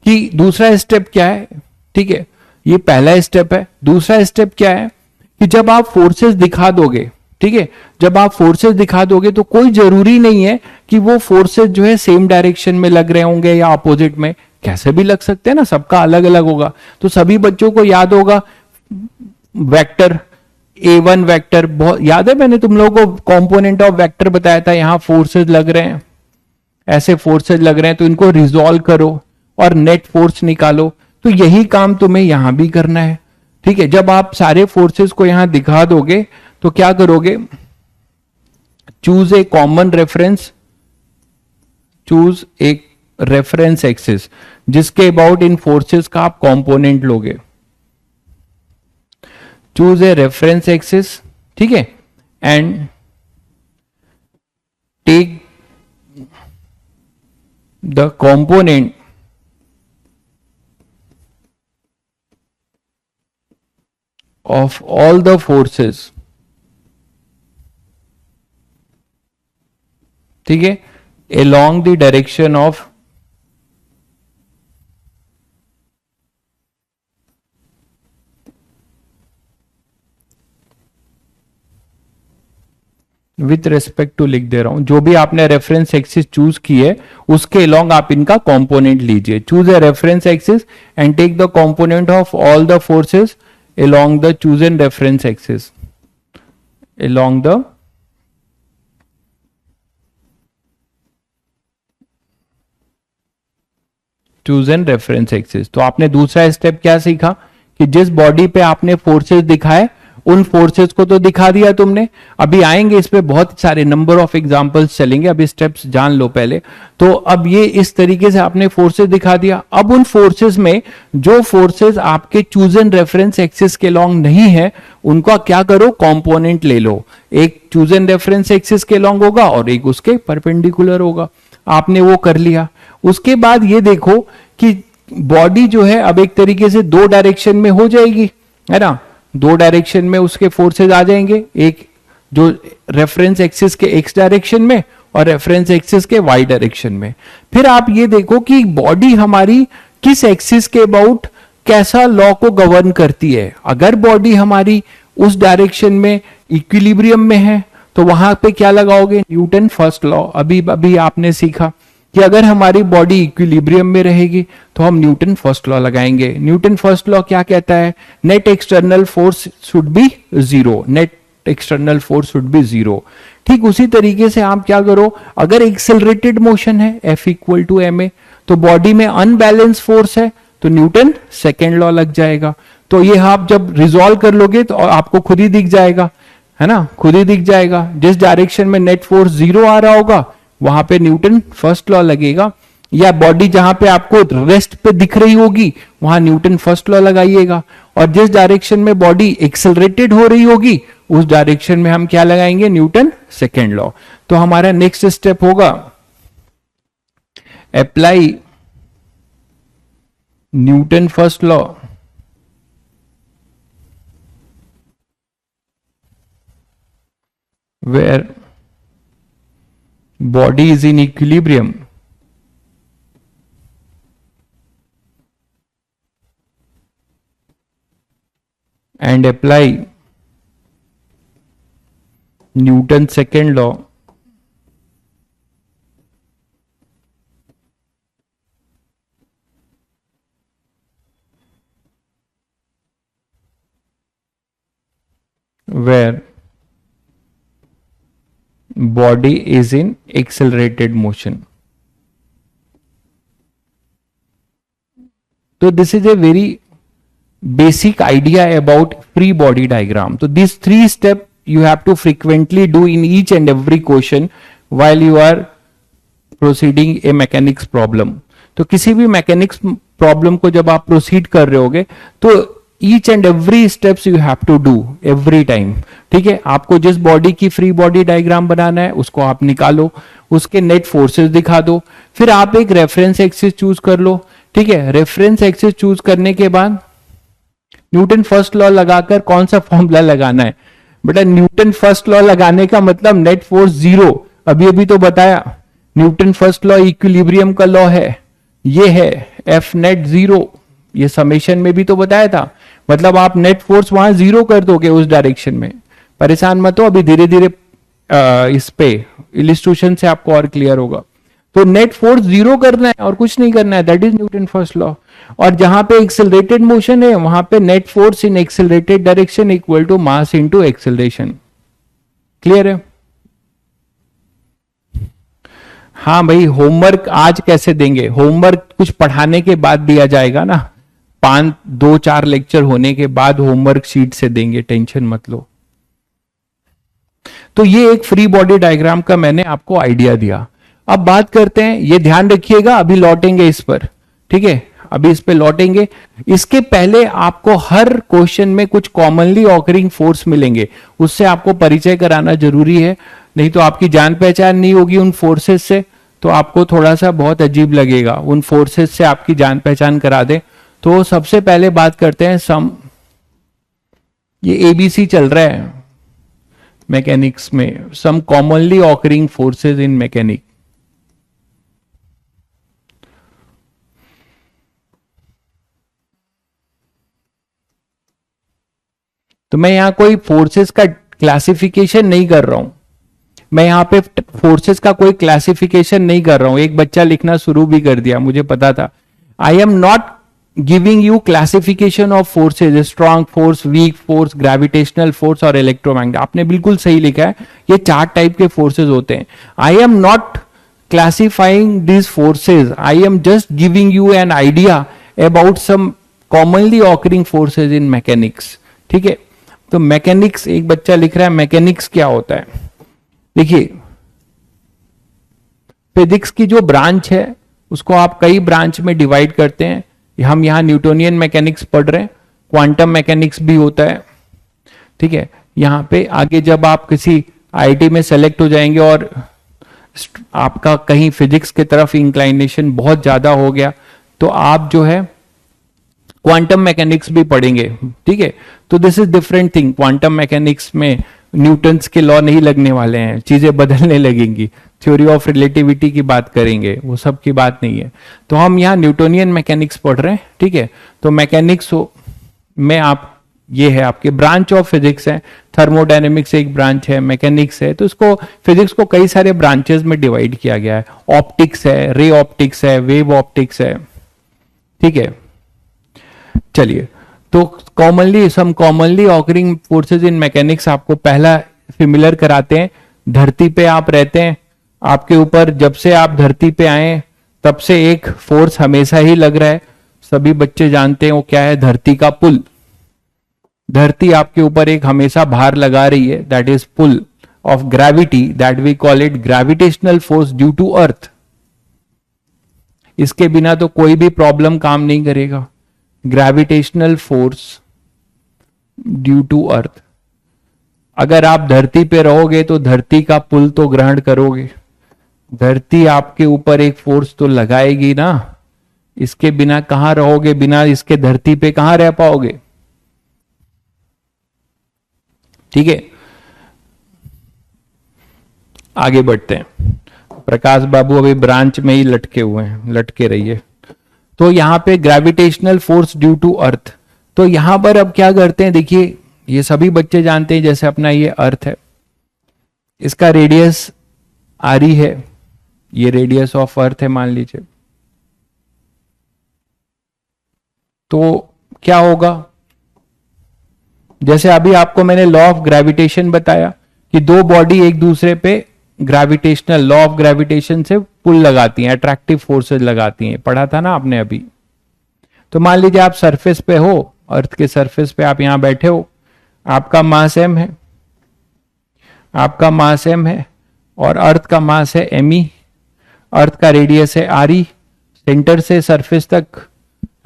कि दूसरा स्टेप क्या है? ठीक है, ये पहला स्टेप है। दूसरा स्टेप क्या है कि जब आप फोर्सेस दिखा दोगे, ठीक है, जब आप फोर्सेस दिखा दोगे तो कोई जरूरी नहीं है कि वो फोर्सेस जो है सेम डायरेक्शन में लग रहे होंगे या अपोजिट में, कैसे भी लग सकते हैं ना, सबका अलग अलग होगा। तो सभी बच्चों को याद होगा वेक्टर, A1 वेक्टर, बहुत याद है मैंने तुम लोगों को कंपोनेंट ऑफ वेक्टर बताया था, यहां फोर्सेस लग रहे हैं, ऐसे फोर्सेस लग रहे हैं, तो इनको रिजॉल्व करो और नेट फोर्स निकालो। तो यही काम तुम्हें यहां भी करना है, ठीक है। जब आप सारे फोर्सेस को यहां दिखा दोगे तो क्या करोगे, choose a common reference, choose एक रेफरेंस एक्सिस जिसके अबाउट इन फोर्सेस का आप कंपोनेंट लोगे। चूज ए रेफरेंस एक्सिस, ठीक है, and take the component of all the forces, ठीक है, along the direction of with respect to लिख दे रहा हूं, जो भी आपने रेफरेंस एक्सिस चूज की है उसके अलोंग आप इनका कंपोनेंट लीजिए। Choose a reference axis and take the component of all the forces along the chosen reference axis, along the chosen reference axis। तो आपने दूसरा स्टेप क्या सीखा कि जिस बॉडी पे आपने फोर्सेस दिखाए उन फोर्सेस को तो दिखा दिया तुमने, अभी आएंगे इस पे बहुत सारे नंबर ऑफ एग्जांपल्स चलेंगे, अभी स्टेप्स जान लो पहले। तो अब ये इस तरीके से आपने फोर्सेस दिखा दिया। अब उन फोर्सेस में जो फोर्सेस आपके चूजन रेफरेंस एक्सिस के लॉन्ग नहीं है उनका क्या करो, कंपोनेंट ले लो। एक चूजन रेफरेंस एक्सिस के लॉन्ग होगा और एक उसके परपेंडिकुलर होगा, आपने वो कर लिया। उसके बाद ये देखो कि बॉडी जो है अब एक तरीके से दो डायरेक्शन में हो जाएगी, है ना, दो डायरेक्शन में उसके फोर्सेस आ जाएंगे, एक जो रेफरेंस एक्सिस के एक्स डायरेक्शन में और रेफरेंस एक्सिस के वाई डायरेक्शन में। फिर आप ये देखो कि बॉडी हमारी किस एक्सिस के अबाउट कैसा लॉ को गवर्न करती है। अगर बॉडी हमारी उस डायरेक्शन में इक्विलिब्रियम में है तो वहां पे क्या लगाओगे, न्यूटन फर्स्ट लॉ। अभी आपने सीखा कि अगर हमारी बॉडी इक्विलिब्रियम में रहेगी तो हम न्यूटन फर्स्ट लॉ लगाएंगे। न्यूटन फर्स्ट लॉ क्या कहता है, net external force should be zero, net external force should be zero. ठीक उसी तरीके से आप क्या करो, अगर एक्सेलरेटेड मोशन है F इक्वल टू ma, तो बॉडी में अनबैलेंस फोर्स है तो न्यूटन सेकेंड लॉ लग जाएगा। तो ये आप जब रिजॉल्व कर लोगे तो आपको खुद ही दिख जाएगा, है ना, खुद ही दिख जाएगा। जिस डायरेक्शन में नेट फोर्स जीरो आ रहा होगा वहां पे न्यूटन फर्स्ट लॉ लगेगा, या बॉडी जहां पे आपको रेस्ट पे दिख रही होगी वहां न्यूटन फर्स्ट लॉ लगाइएगा। और जिस डायरेक्शन में बॉडी एक्सेलरेटेड हो रही होगी उस डायरेक्शन में हम क्या लगाएंगे, न्यूटन सेकेंड लॉ। तो हमारा नेक्स्ट स्टेप होगा apply Newton first law where body is in equilibrium and apply Newton's second law where body is in accelerated motion. So this is a very basic idea about free body diagram. So these three steps you have to frequently do in each and every question while you are proceeding a mechanics problem. तो किसी भी mechanics problem को जब आप proceed कर रहे होगे तो each and every steps you have to do every time. ठीक है, आपको जिस बॉडी की फ्री बॉडी डायग्राम बनाना है उसको आप निकालो, उसके नेट फोर्सेस दिखा दो, फिर आप एक रेफरेंस एक्सिस चूज कर लो। ठीक है, रेफरेंस एक्सिस चूज करने के बाद न्यूटन फर्स्ट लॉ लगाकर कौन सा फॉर्मूला लगाना है बेटा, न्यूटन फर्स्ट लॉ लगाने का मतलब नेट फोर्स जीरो, अभी अभी तो बताया। न्यूटन फर्स्ट लॉ इक्विलिब्रियम का लॉ है, ये है एफ नेट जीरो, ये समेशन में भी तो बताया था। मतलब आप नेट फोर्स वहां जीरो कर दोगे उस डायरेक्शन में। परेशान मत हो, अभी धीरे धीरे इस पे इलिस्ट्रेशन से आपको और क्लियर होगा। तो नेट फोर्स जीरो करना है और कुछ नहीं करना है, that is Newton first law. और जहां पे एक्सेलरेटेड मोशन है वहां पे net force in accelerated direction equal to mass into acceleration. Clear है? हाँ भाई, होमवर्क आज कैसे देंगे? होमवर्क कुछ पढ़ाने के बाद दिया जाएगा ना, 2-4 लेक्चर होने के बाद होमवर्क शीट से देंगे, टेंशन मत लो। तो ये एक फ्री बॉडी डायग्राम का मैंने आपको आइडिया दिया। अब बात करते हैं, ये ध्यान रखिएगा, अभी लौटेंगे इस पर, ठीक है, अभी इस पे लौटेंगे। इसके पहले आपको हर क्वेश्चन में कुछ कॉमनली ऑकरिंग फोर्स मिलेंगे, उससे आपको परिचय कराना जरूरी है, नहीं तो आपकी जान पहचान नहीं होगी उन फोर्सेस से, तो आपको थोड़ा सा बहुत अजीब लगेगा। उन फोर्सेस से आपकी जान पहचान करा दे। तो सबसे पहले बात करते हैं सम, ये एबीसी चल रहा है मैकेनिक्स में, some commonly occurring forces in mechanic. तो मैं यहां कोई फोर्सेस का क्लासिफिकेशन नहीं कर रहा हूं, मैं यहां पे फोर्सेस का कोई क्लासिफिकेशन नहीं कर रहा हूं। एक बच्चा लिखना शुरू भी कर दिया, मुझे पता था। आई am not giving you classification of forces, strong force, weak force, gravitational force और इलेक्ट्रोमैग्नेटिक। आपने बिल्कुल सही लिखा है, ये 4 टाइप के फोर्सेज होते हैं। I am not classifying this forces, I am just giving you an idea about some commonly occurring forces in mechanics, ठीक है। तो मैकेनिक्स, एक बच्चा लिख रहा है मैकेनिक्स क्या होता है। देखिए, फिजिक्स की जो ब्रांच है उसको आप कई ब्रांच में डिवाइड करते हैं। हम यहां न्यूटोनियन मैकेनिक्स पढ़ रहे हैं, क्वांटम मैकेनिक्स भी होता है, ठीक है। यहां पे आगे जब आप किसी आईआईटी में सेलेक्ट हो जाएंगे और आपका कहीं फिजिक्स की तरफ इंक्लाइनेशन बहुत ज्यादा हो गया, तो आप जो है क्वांटम मैकेनिक्स भी पढ़ेंगे, ठीक है। तो this is different thing. Quantum mechanics में न्यूटन्स के लॉ नहीं लगने वाले हैं, चीजें बदलने लगेंगी, थ्योरी ऑफ रिलेटिविटी की बात करेंगे, वो सब की बात नहीं है। तो हम यहाँ न्यूटोनियन मैकेनिक्स पढ़ रहे हैं, ठीक है। तो मैकेनिक्स में आप, ये है आपके ब्रांच ऑफ फिजिक्स है, थर्मोडायनेमिक्स एक ब्रांच है, मैकेनिक्स है। तो इसको, फिजिक्स को कई सारे ब्रांचेस में डिवाइड किया गया है। ऑप्टिक्स है, रे ऑप्टिक्स है, वेव ऑप्टिक्स है, ठीक है। चलिए, तो commonly occurring forces in mechanics आपको पहला सिमिलर कराते हैं। धरती पे आप रहते हैं, आपके ऊपर जब से आप धरती पे आए तब से एक फोर्स हमेशा ही लग रहा है, सभी बच्चे जानते हैं वो क्या है, धरती का पुल। धरती आपके ऊपर एक हमेशा भार लगा रही है, that is pull of gravity, that we call it gravitational force due to earth. इसके बिना तो कोई भी प्रॉब्लम काम नहीं करेगा। Gravitational force due to earth, अगर आप धरती पे रहोगे तो धरती का पुल तो ग्रहण करोगे, धरती आपके ऊपर एक फोर्स तो लगाएगी ना, इसके बिना कहां रहोगे, बिना इसके धरती पे कहां रह पाओगे, ठीक है। आगे बढ़ते हैं। प्रकाश बाबू अभी ब्रांच में ही लटके हुए हैं, लटके रहिए। तो यहां पे gravitational force due to earth, तो यहां पर अब क्या करते हैं, देखिए ये सभी बच्चे जानते हैं, जैसे अपना ये अर्थ है, इसका रेडियस आरी है, ये रेडियस ऑफ अर्थ है मान लीजिए। तो क्या होगा, जैसे अभी आपको मैंने लॉ ऑफ ग्रेविटेशन बताया कि दो बॉडी एक दूसरे पे ग्रेविटेशनल लॉ ऑफ ग्रेविटेशन से पुल लगाती हैं, अट्रैक्टिव फोर्सेस लगाती हैं, पढ़ा था ना आपने अभी। तो मान लीजिए आप सरफेस पे हो, अर्थ के सरफेस पे आप यहां बैठे हो, आपका मास m है, आपका मास m है और अर्थ का मास है me, अर्थ का रेडियस है re, सेंटर से सरफेस तक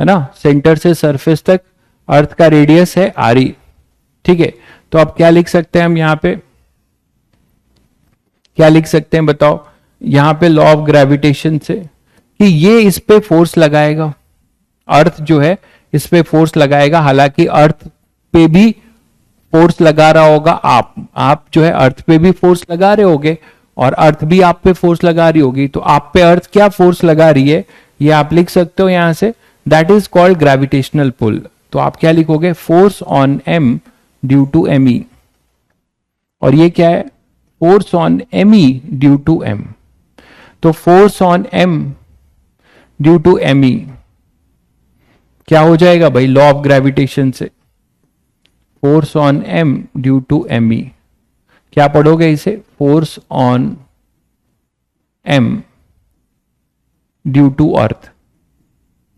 है ना, सेंटर से सरफेस तक अर्थ का रेडियस है re, ठीक है। तो अब क्या लिख सकते हैं हम यहां पे, क्या लिख सकते हैं बताओ, यहां पे लॉ ऑफ ग्रेविटेशन से कि ये इस पे फोर्स लगाएगा, अर्थ जो है इस पे फोर्स लगाएगा, हालांकि अर्थ पे भी फोर्स लगा रहा होगा आप जो है अर्थ पे भी फोर्स लगा रहे होगे और अर्थ भी आप पे फोर्स लगा रही होगी। तो आप पे अर्थ क्या फोर्स लगा रही है ये आप लिख सकते हो यहां से, that is called gravitational pull. तो आप क्या लिखोगे, force on m due to me, और ये क्या है, force on me due to m। तो force on M due to M E क्या हो जाएगा भाई, लॉ ऑफ ग्रेविटेशन से, force on M due to M E, क्या पढ़ोगे इसे, force on M due to earth,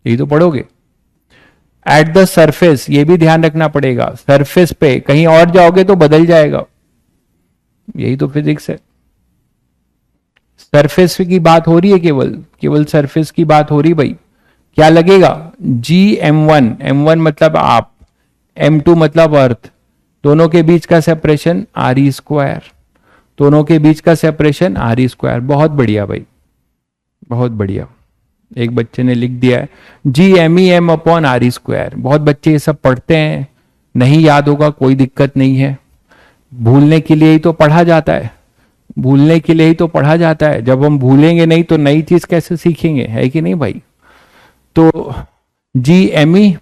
यही तो पढ़ोगे। एट द सरफेस, ये भी ध्यान रखना पड़ेगा, सरफेस पे कहीं और जाओगे तो बदल जाएगा, यही तो फिजिक्स है। सरफेस की बात हो रही है, केवल केवल सरफेस की बात हो रही भाई, क्या लगेगा, जी m1, m1 मतलब आप, m2 मतलब अर्थ, दोनों के बीच का सेपरेशन आर ई स्क्वायर, दोनों के बीच का सेपरेशन आर ई स्क्वायर। बहुत बढ़िया भाई, बहुत बढ़िया। एक बच्चे ने लिख दिया है G M E M upon R E square. बहुत बच्चे ये सब पढ़ते हैं, नहीं याद होगा कोई दिक्कत नहीं है, भूलने के लिए ही तो पढ़ा जाता है, भूलने के लिए ही तो पढ़ा जाता है। जब हम भूलेंगे नहीं तो नई चीज कैसे सीखेंगे, है कि नहीं भाई। तो G M E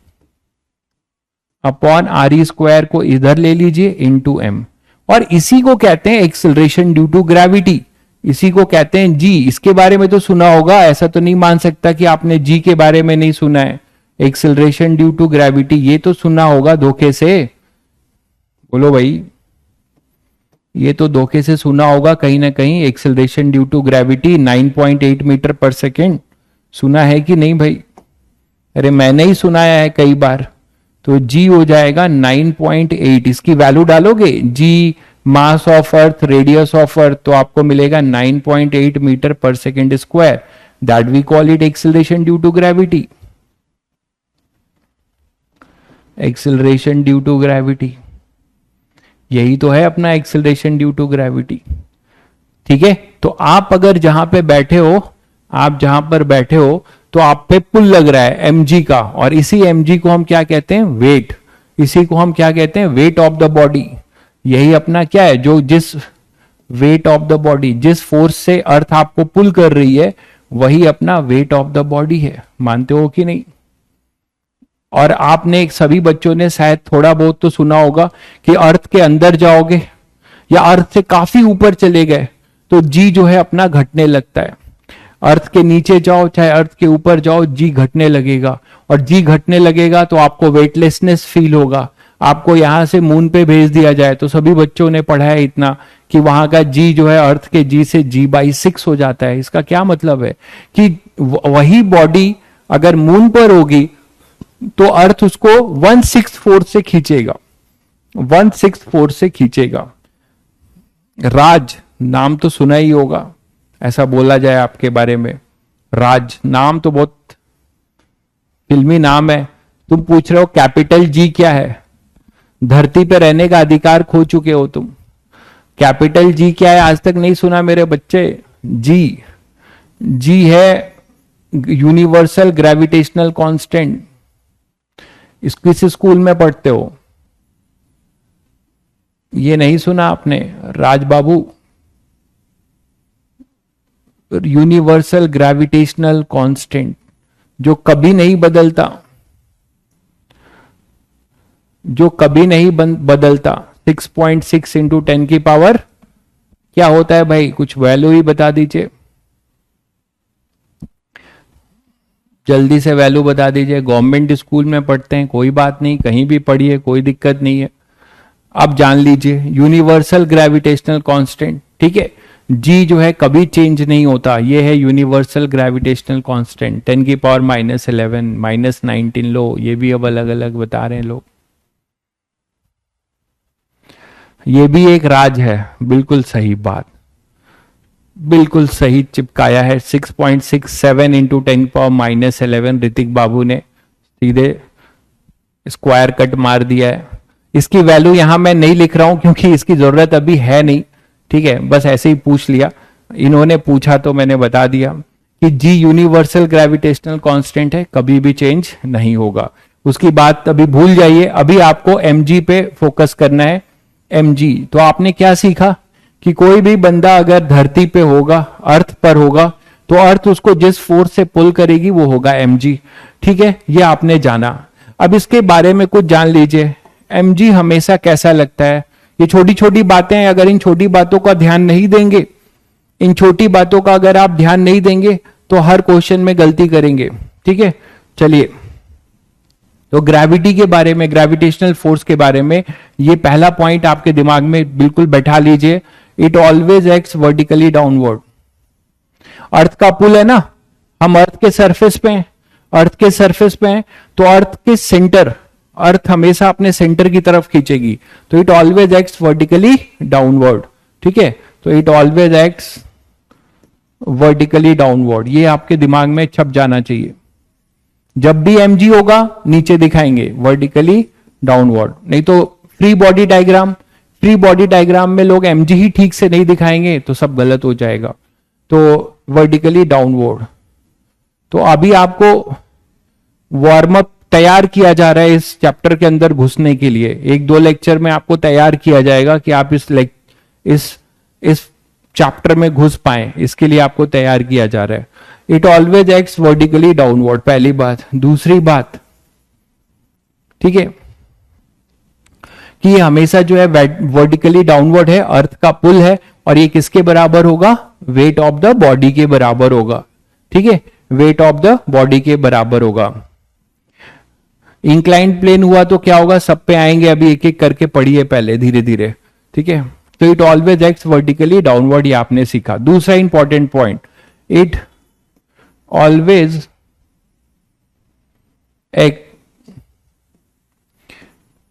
upon R E square को इधर ले लीजिए इनटू एम, और इसी को कहते हैं एक्सेलरेशन ड्यू टू ग्रेविटी, इसी को कहते हैं जी। इसके बारे में तो सुना होगा, ऐसा तो नहीं मान सकता कि आपने जी के बारे में नहीं सुना है। एक्सेलरेशन ड्यू टू ग्रेविटी ये तो सुना होगा धोखे से, बोलो भाई, ये तो धोखे से सुना होगा कहीं ना कहीं। Acceleration due to gravity 9.8 metre पर सेकेंड, सुना है कि नहीं भाई। अरे मैंने ही सुनाया है कई बार। तो जी हो जाएगा 9.8, इसकी वैल्यू डालोगे, G mass of earth, radius of earth, तो आपको मिलेगा 9.8 मीटर पर second square. That we call it acceleration due to gravity, acceleration due to gravity, यही तो है अपना एक्सेलरेशन ड्यू टू ग्रेविटी। ठीक है, तो आप अगर जहां पे बैठे हो, आप जहां पर बैठे हो तो आप पे पुल लग रहा है mg का, और इसी mg को हम क्या कहते हैं, वेट। इसी को हम क्या कहते हैं, वेट ऑफ द बॉडी। यही अपना क्या है, जो जिस वेट ऑफ द बॉडी, जिस फोर्स से अर्थ आपको पुल कर रही है, वही अपना वेट ऑफ द बॉडी है। मानते हो कि नहीं। और आपने सभी बच्चों ने शायद थोड़ा बहुत तो सुना होगा कि अर्थ के अंदर जाओगे या अर्थ से काफी ऊपर चले गए तो जी जो है अपना घटने लगता है। अर्थ के नीचे जाओ चाहे अर्थ के ऊपर जाओ, जी घटने लगेगा, और जी घटने लगेगा तो आपको वेटलेसनेस फील होगा। आपको यहां से मून पे भेज दिया जाए तो सभी बच्चों ने पढ़ा है इतना कि वहां का जी जो है अर्थ के जी से g/6 हो जाता है। इसका क्या मतलब है कि वही बॉडी अगर मून पर होगी तो अर्थ उसको 1/6 फोर्स से खींचेगा, 1/6 फोर्स से खींचेगा। राज नाम तो सुना ही होगा, ऐसा बोला जाए आपके बारे में। राज नाम तो बहुत फिल्मी नाम है। तुम पूछ रहे हो कैपिटल जी क्या है, धरती पे रहने का अधिकार खो चुके हो तुम। कैपिटल जी क्या है आज तक नहीं सुना मेरे बच्चे। जी, जी है यूनिवर्सल ग्रेविटेशनल कांस्टेंट। किस स्कूल में पढ़ते हो, ये नहीं सुना आपने राज बाबू। यूनिवर्सल ग्रेविटेशनल कांस्टेंट जो कभी नहीं बदलता, जो कभी नहीं बदलता। 6.6 इंटू 10 की पावर क्या होता है भाई, कुछ वैल्यू ही बता दीजिए, जल्दी से वैल्यू बता दीजिए। गवर्नमेंट स्कूल में पढ़ते हैं, कोई बात नहीं, कहीं भी पढ़िए, कोई दिक्कत नहीं है। अब जान लीजिए यूनिवर्सल ग्रेविटेशनल कांस्टेंट, ठीक है। जी जो है कभी चेंज नहीं होता, ये है यूनिवर्सल ग्रेविटेशनल कांस्टेंट। 10 की पावर -11, -19 लो, ये भी अब अलग अलग बता रहे हैं लोग। ये भी एक राज है, बिल्कुल सही बात, बिल्कुल सही चिपकाया है। 6.67 इंटू 10 पावर -11 ऋतिक बाबू ने सीधे स्क्वायर कट मार दिया है। इसकी वैल्यू यहां मैं नहीं लिख रहा हूं क्योंकि इसकी जरूरत अभी है नहीं, ठीक है, बस ऐसे ही पूछ लिया, इन्होंने पूछा तो मैंने बता दिया कि जी यूनिवर्सल ग्रेविटेशनल कांस्टेंट है, कभी भी चेंज नहीं होगा। उसकी बात अभी भूल जाइए, अभी आपको mg पे फोकस करना है। mg तो आपने क्या सीखा कि कोई भी बंदा अगर धरती पे होगा, अर्थ पर होगा, तो अर्थ उसको जिस फोर्स से पुल करेगी वो होगा mg, ठीक है, ये आपने जाना। अब इसके बारे में कुछ जान लीजिए। mg हमेशा कैसा लगता है, ये छोटी छोटी बातें हैं, अगर इन छोटी बातों का ध्यान नहीं देंगे इन छोटी बातों का अगर आप ध्यान नहीं देंगे तो हर क्वेश्चन में गलती करेंगे, ठीक है। चलिए, तो ग्रेविटी के बारे में, ग्रेविटेशनल फोर्स के बारे में ये पहला पॉइंट आपके दिमाग में बिल्कुल बैठा लीजिए, it always acts vertically downward. Earth का पुल है ना, हम अर्थ के सरफेस पे हैं, अर्थ के सरफेस पे हैं, तो अर्थ के सेंटर, अर्थ हमेशा अपने सेंटर की तरफ खींचेगी, तो it always acts vertically downward, ठीक है। तो it always acts vertically downward, ये आपके दिमाग में छप जाना चाहिए। जब भी mg होगा नीचे दिखाएंगे वर्टिकली डाउनवर्ड, नहीं तो free body diagram, free body diagram में लोग mg ही ठीक से नहीं दिखाएंगे तो सब गलत हो जाएगा। तो वर्टिकली डाउनवर्ड, तो अभी आपको वार्म अप तैयार किया जा रहा है इस चैप्टर के अंदर घुसने के लिए। 1-2 लेक्चर में आपको तैयार किया जाएगा कि आप इस चैप्टर में घुस पाए, इसके लिए आपको तैयार किया जा रहा है। It always acts vertically downward, पहली बात। दूसरी बात, ठीक है, कि ये हमेशा जो है वर्टिकली डाउनवर्ड है, अर्थ का पुल है, और ये किसके बराबर होगा? वेट ऑफ द बॉडी के बराबर होगा, ठीक है, वेट ऑफ द बॉडी के बराबर होगा। इंक्लाइंड प्लेन हुआ तो क्या होगा? सब पे आएंगे, अभी एक एक करके पढ़िए पहले धीरे धीरे, ठीक है। तो it always acts vertically downward, ये आपने सीखा। दूसरा important point, it always act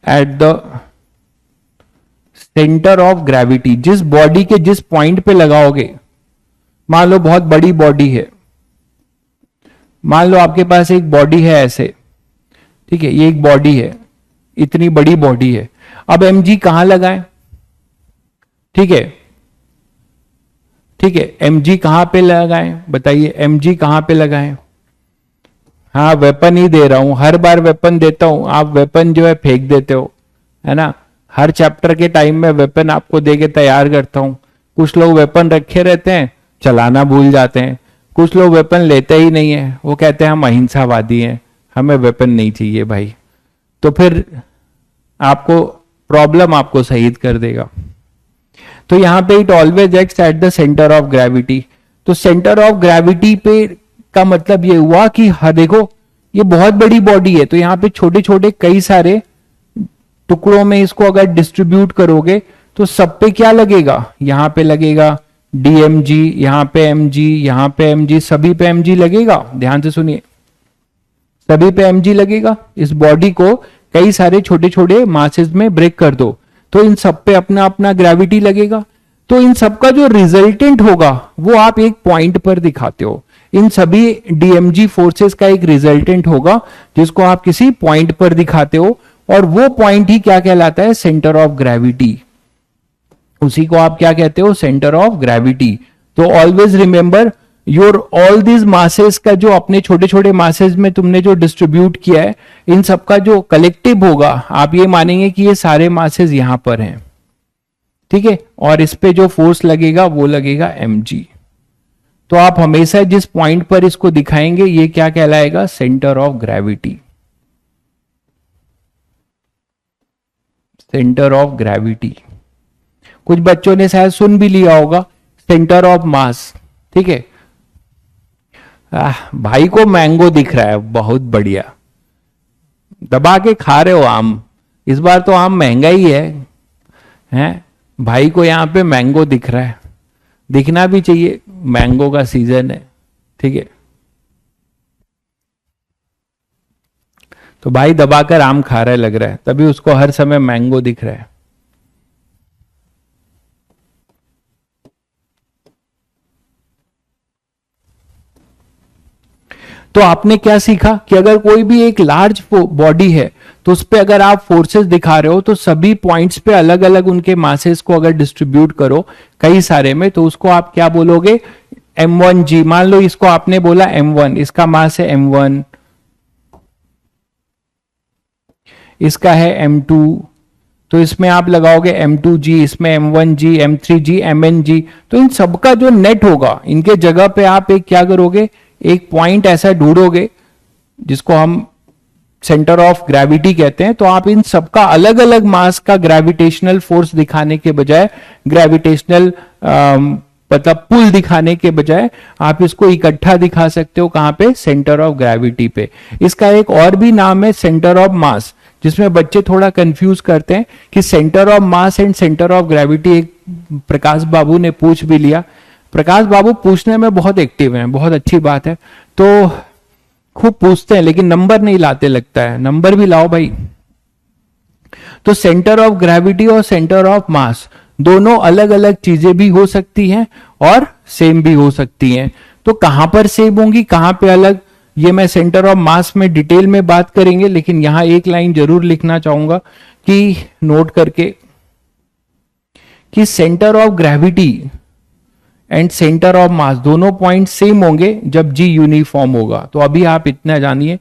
at the centre of gravity. जिस बॉडी के जिस पॉइंट पे लगाओगे, मान लो बहुत बड़ी बॉडी है, मान लो आपके पास एक बॉडी है ऐसे, ठीक है, ये एक बॉडी है, इतनी बड़ी बॉडी है। अब mg कहां लगाएं? ठीक है, ठीक है, mg कहां पे लगाएं? बताइए, mg कहां पे लगाएं? हाँ, वेपन ही दे रहा हूं, हर बार वेपन देता हूं, आप वेपन जो है फेंक देते हो, है ना। हर चैप्टर के टाइम में वेपन आपको दे के तैयार करता हूं। कुछ लोग वेपन रखे रहते हैं, चलाना भूल जाते हैं। कुछ लोग वेपन लेते ही नहीं है, वो कहते हैं हम अहिंसावादी हैं, हमें वेपन नहीं चाहिए भाई। तो फिर आपको प्रॉब्लम आपको शहीद कर देगा। तो यहां पे it always acts at the centre of gravity. तो सेंटर ऑफ ग्रेविटी पे का मतलब ये हुआ कि हाँ देखो, ये बहुत बड़ी बॉडी है, तो यहाँ पे छोटे छोटे कई सारे टुकड़ों में इसको अगर डिस्ट्रीब्यूट करोगे तो सब पे क्या लगेगा? यहाँ पे लगेगा dmg, यहाँ पे mg, यहाँ पे mg, सभी पे mg लगेगा। ध्यान से सुनिए, सभी पे mg लगेगा। इस बॉडी को कई सारे छोटे छोटे मासेस में ब्रेक कर दो तो इन सब पे अपना अपना ग्रेविटी लगेगा। तो इन सब का जो रिजल्टेंट होगा वो आप एक पॉइंट पर दिखाते हो। इन सभी dmg फोर्सेस का एक रिजल्टेंट होगा जिसको आप किसी पॉइंट पर दिखाते हो, और वो पॉइंट ही क्या कहलाता है? Centre of gravity. उसी को आप क्या कहते हो? Centre of gravity. तो always remember your all this masses का जो अपने छोटे छोटे मासेस में तुमने जो डिस्ट्रीब्यूट किया है, इन सब का जो कलेक्टिव होगा, आप ये मानेंगे कि ये सारे मासेस यहां पर हैं, ठीक है, और इस पे जो फोर्स लगेगा वो लगेगा mg। तो आप हमेशा जिस पॉइंट पर इसको दिखाएंगे ये क्या कहलाएगा? Centre of gravity. Centre of gravity. कुछ बच्चों ने शायद सुन भी लिया होगा सेंटर ऑफ मास, ठीक है। भाई को मैंगो दिख रहा है, बहुत बढ़िया, दबा के खा रहे हो आम। इस बार तो आम महंगा ही है? भाई को यहाँ पे मैंगो दिख रहा है, दिखना भी चाहिए, मैंगो का सीजन है, ठीक है। तो भाई दबाकर आम खा रहा है लग रहा है, तभी उसको हर समय मैंगो दिख रहा है। तो आपने क्या सीखा कि अगर कोई भी एक लार्ज बॉडी है तो उस पे अगर आप फोर्सेस दिखा रहे हो तो सभी पॉइंट्स पे अलग अलग उनके मासेस को अगर डिस्ट्रीब्यूट करो कई सारे में, तो उसको आप क्या बोलोगे? m1g। मान लो इसको आपने बोला m1, इसका मास है m1, इसका है m2, तो इसमें आप लगाओगे m2g, इसमें m1g, m3g, mng। तो इन सबका जो नेट होगा, इनके जगह पे आप एक क्या करोगे? एक पॉइंट ऐसा ढूंढोगे जिसको हम सेंटर ऑफ ग्रेविटी कहते हैं। तो आप इन सबका अलग अलग मास का ग्रेविटेशनल फोर्स दिखाने के बजाय ग्रेविटेशनल मतलब पुल दिखाने के बजाय आप इसको इकट्ठा दिखा सकते हो। कहां पे? सेंटर ऑफ ग्रेविटी पे। इसका एक और भी नाम है सेंटर ऑफ मास, जिसमें बच्चे थोड़ा कंफ्यूज करते हैं कि centre of mass and centre of gravity. एक प्रकाश बाबू ने पूछ भी लिया। प्रकाश बाबू पूछने में बहुत एक्टिव हैं, बहुत अच्छी बात है, तो खूब पूछते हैं लेकिन नंबर नहीं लाते लगता है। नंबर भी लाओ भाई। तो सेंटर ऑफ ग्रेविटी और सेंटर ऑफ मास दोनों अलग अलग चीजें भी हो सकती हैं और सेम भी हो सकती हैं। तो कहां पर सेम होंगी, कहां पे अलग, ये मैं सेंटर ऑफ मास में डिटेल में बात करेंगे, लेकिन यहां एक लाइन जरूर लिखना चाहूंगा कि नोट करके कि centre of gravity and centre of मास दोनों पॉइंट सेम होंगे जब जी यूनिफॉर्म होगा। तो अभी आप इतना जानिए,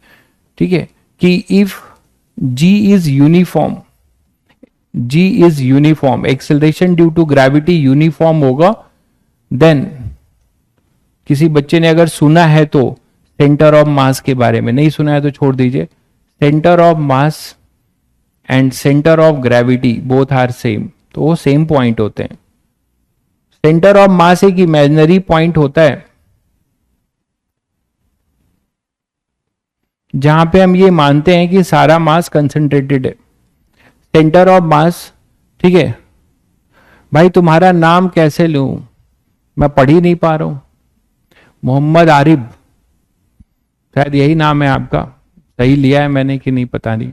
ठीक है, कि if G is uniform, G is uniform, acceleration due to gravity uniform होगा, देन किसी बच्चे ने अगर सुना है तो सेंटर ऑफ मास के बारे में, नहीं सुना है तो छोड़ दीजिए। Centre of mass and centre of gravity both are same, तो वो सेम पॉइंट होते हैं। सेंटर ऑफ मास एक इमेजिनरी पॉइंट होता है जहां पे हम ये मानते हैं कि सारा मास कंसंट्रेटेड है। सेंटर ऑफ मास, ठीक है भाई, तुम्हारा नाम कैसे लूं, मैं पढ़ ही नहीं पा रहा हूं। मोहम्मद आरिफ, शायद यही नाम है आपका, सही लिया है मैंने कि नहीं पता नहीं।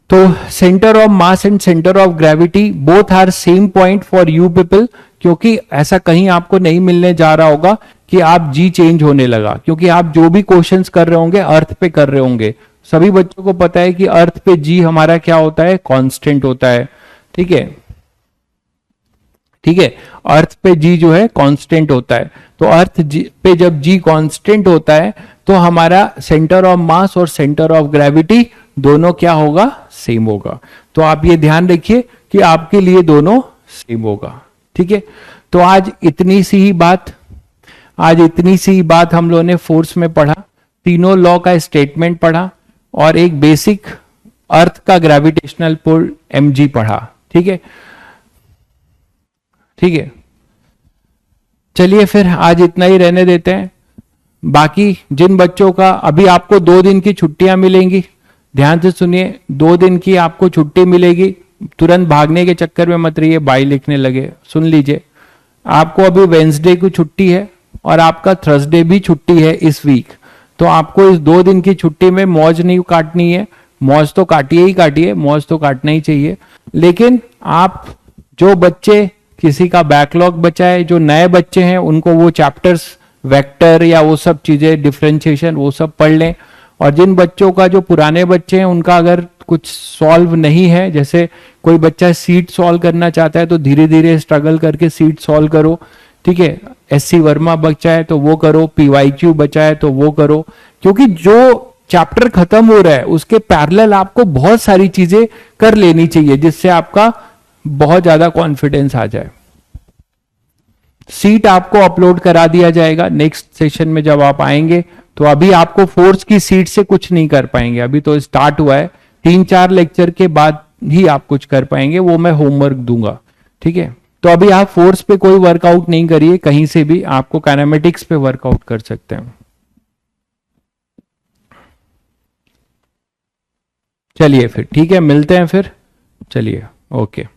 तो centre of mass and centre of gravity both are same point for you people, क्योंकि ऐसा कहीं आपको नहीं मिलने जा रहा होगा कि आप जी चेंज होने लगा, क्योंकि आप जो भी क्वेश्चंस कर रहे होंगे अर्थ पे कर रहे होंगे। सभी बच्चों को पता है कि अर्थ पे जी हमारा क्या होता है, कांस्टेंट होता है, ठीक है, ठीक है, अर्थ पे जी जो है कांस्टेंट होता है। तो अर्थ पे जब जी कांस्टेंट होता है तो हमारा सेंटर ऑफ मास और सेंटर ऑफ ग्रेविटी दोनों क्या होगा, सेम होगा। तो आप ये ध्यान रखिए कि आपके लिए दोनों सेम होगा, ठीक है। तो आज इतनी सी ही बात हम लोगों ने फोर्स में पढ़ा, तीनों लॉ का स्टेटमेंट पढ़ा और एक बेसिक अर्थ का ग्रेविटेशनल पुल mg पढ़ा, ठीक है, ठीक है। चलिए फिर आज इतना ही रहने देते हैं। बाकी जिन बच्चों का अभी आपको 2 दिन की छुट्टियां मिलेंगी, ध्यान से सुनिए, 2 दिन की आपको छुट्टी मिलेगी, तुरंत भागने के चक्कर में मत रहिए, बाई लिखने लगे। सुन लीजिए, आपको अभी वेंसडे की छुट्टी है और आपका थर्सडे भी छुट्टी है इस वीक। तो आपको इस 2 दिन की छुट्टी में मौज नहीं काटनी है, मौज तो काटिए ही काटिए, मौज तो काटना ही चाहिए। लेकिन आप जो बच्चे, किसी का बैकलॉग बचा है, जो नए बच्चे हैं उनको वो चैप्टर्स वेक्टर या वो सब चीजें, डिफरेंशिएशन, वो सब पढ़ लें। और जिन बच्चों का, जो पुराने बच्चे हैं, उनका अगर कुछ सॉल्व नहीं है, जैसे कोई बच्चा सीट सॉल्व करना चाहता है तो धीरे धीरे स्ट्रगल करके सीट सॉल्व करो, ठीक है। एससी वर्मा बचा है तो वो करो, पीवाईक्यू बचा है तो वो करो, क्योंकि जो चैप्टर खत्म हो रहा है उसके पैरेलल आपको बहुत सारी चीजें कर लेनी चाहिए, जिससे आपका बहुत ज्यादा कॉन्फिडेंस आ जाए। सीट आपको अपलोड करा दिया जाएगा नेक्स्ट सेशन में जब आप आएंगे। तो अभी आपको फोर्स की सीट से कुछ नहीं कर पाएंगे, अभी तो स्टार्ट हुआ है, 3-4 लेक्चर के बाद ही आप कुछ कर पाएंगे, वो मैं होमवर्क दूंगा, ठीक है। तो अभी आप फोर्स पे कोई वर्कआउट नहीं करिए, कहीं से भी आपको काइनेमेटिक्स पे वर्कआउट कर सकते हैं। चलिए फिर ठीक है, मिलते हैं फिर, चलिए ओके।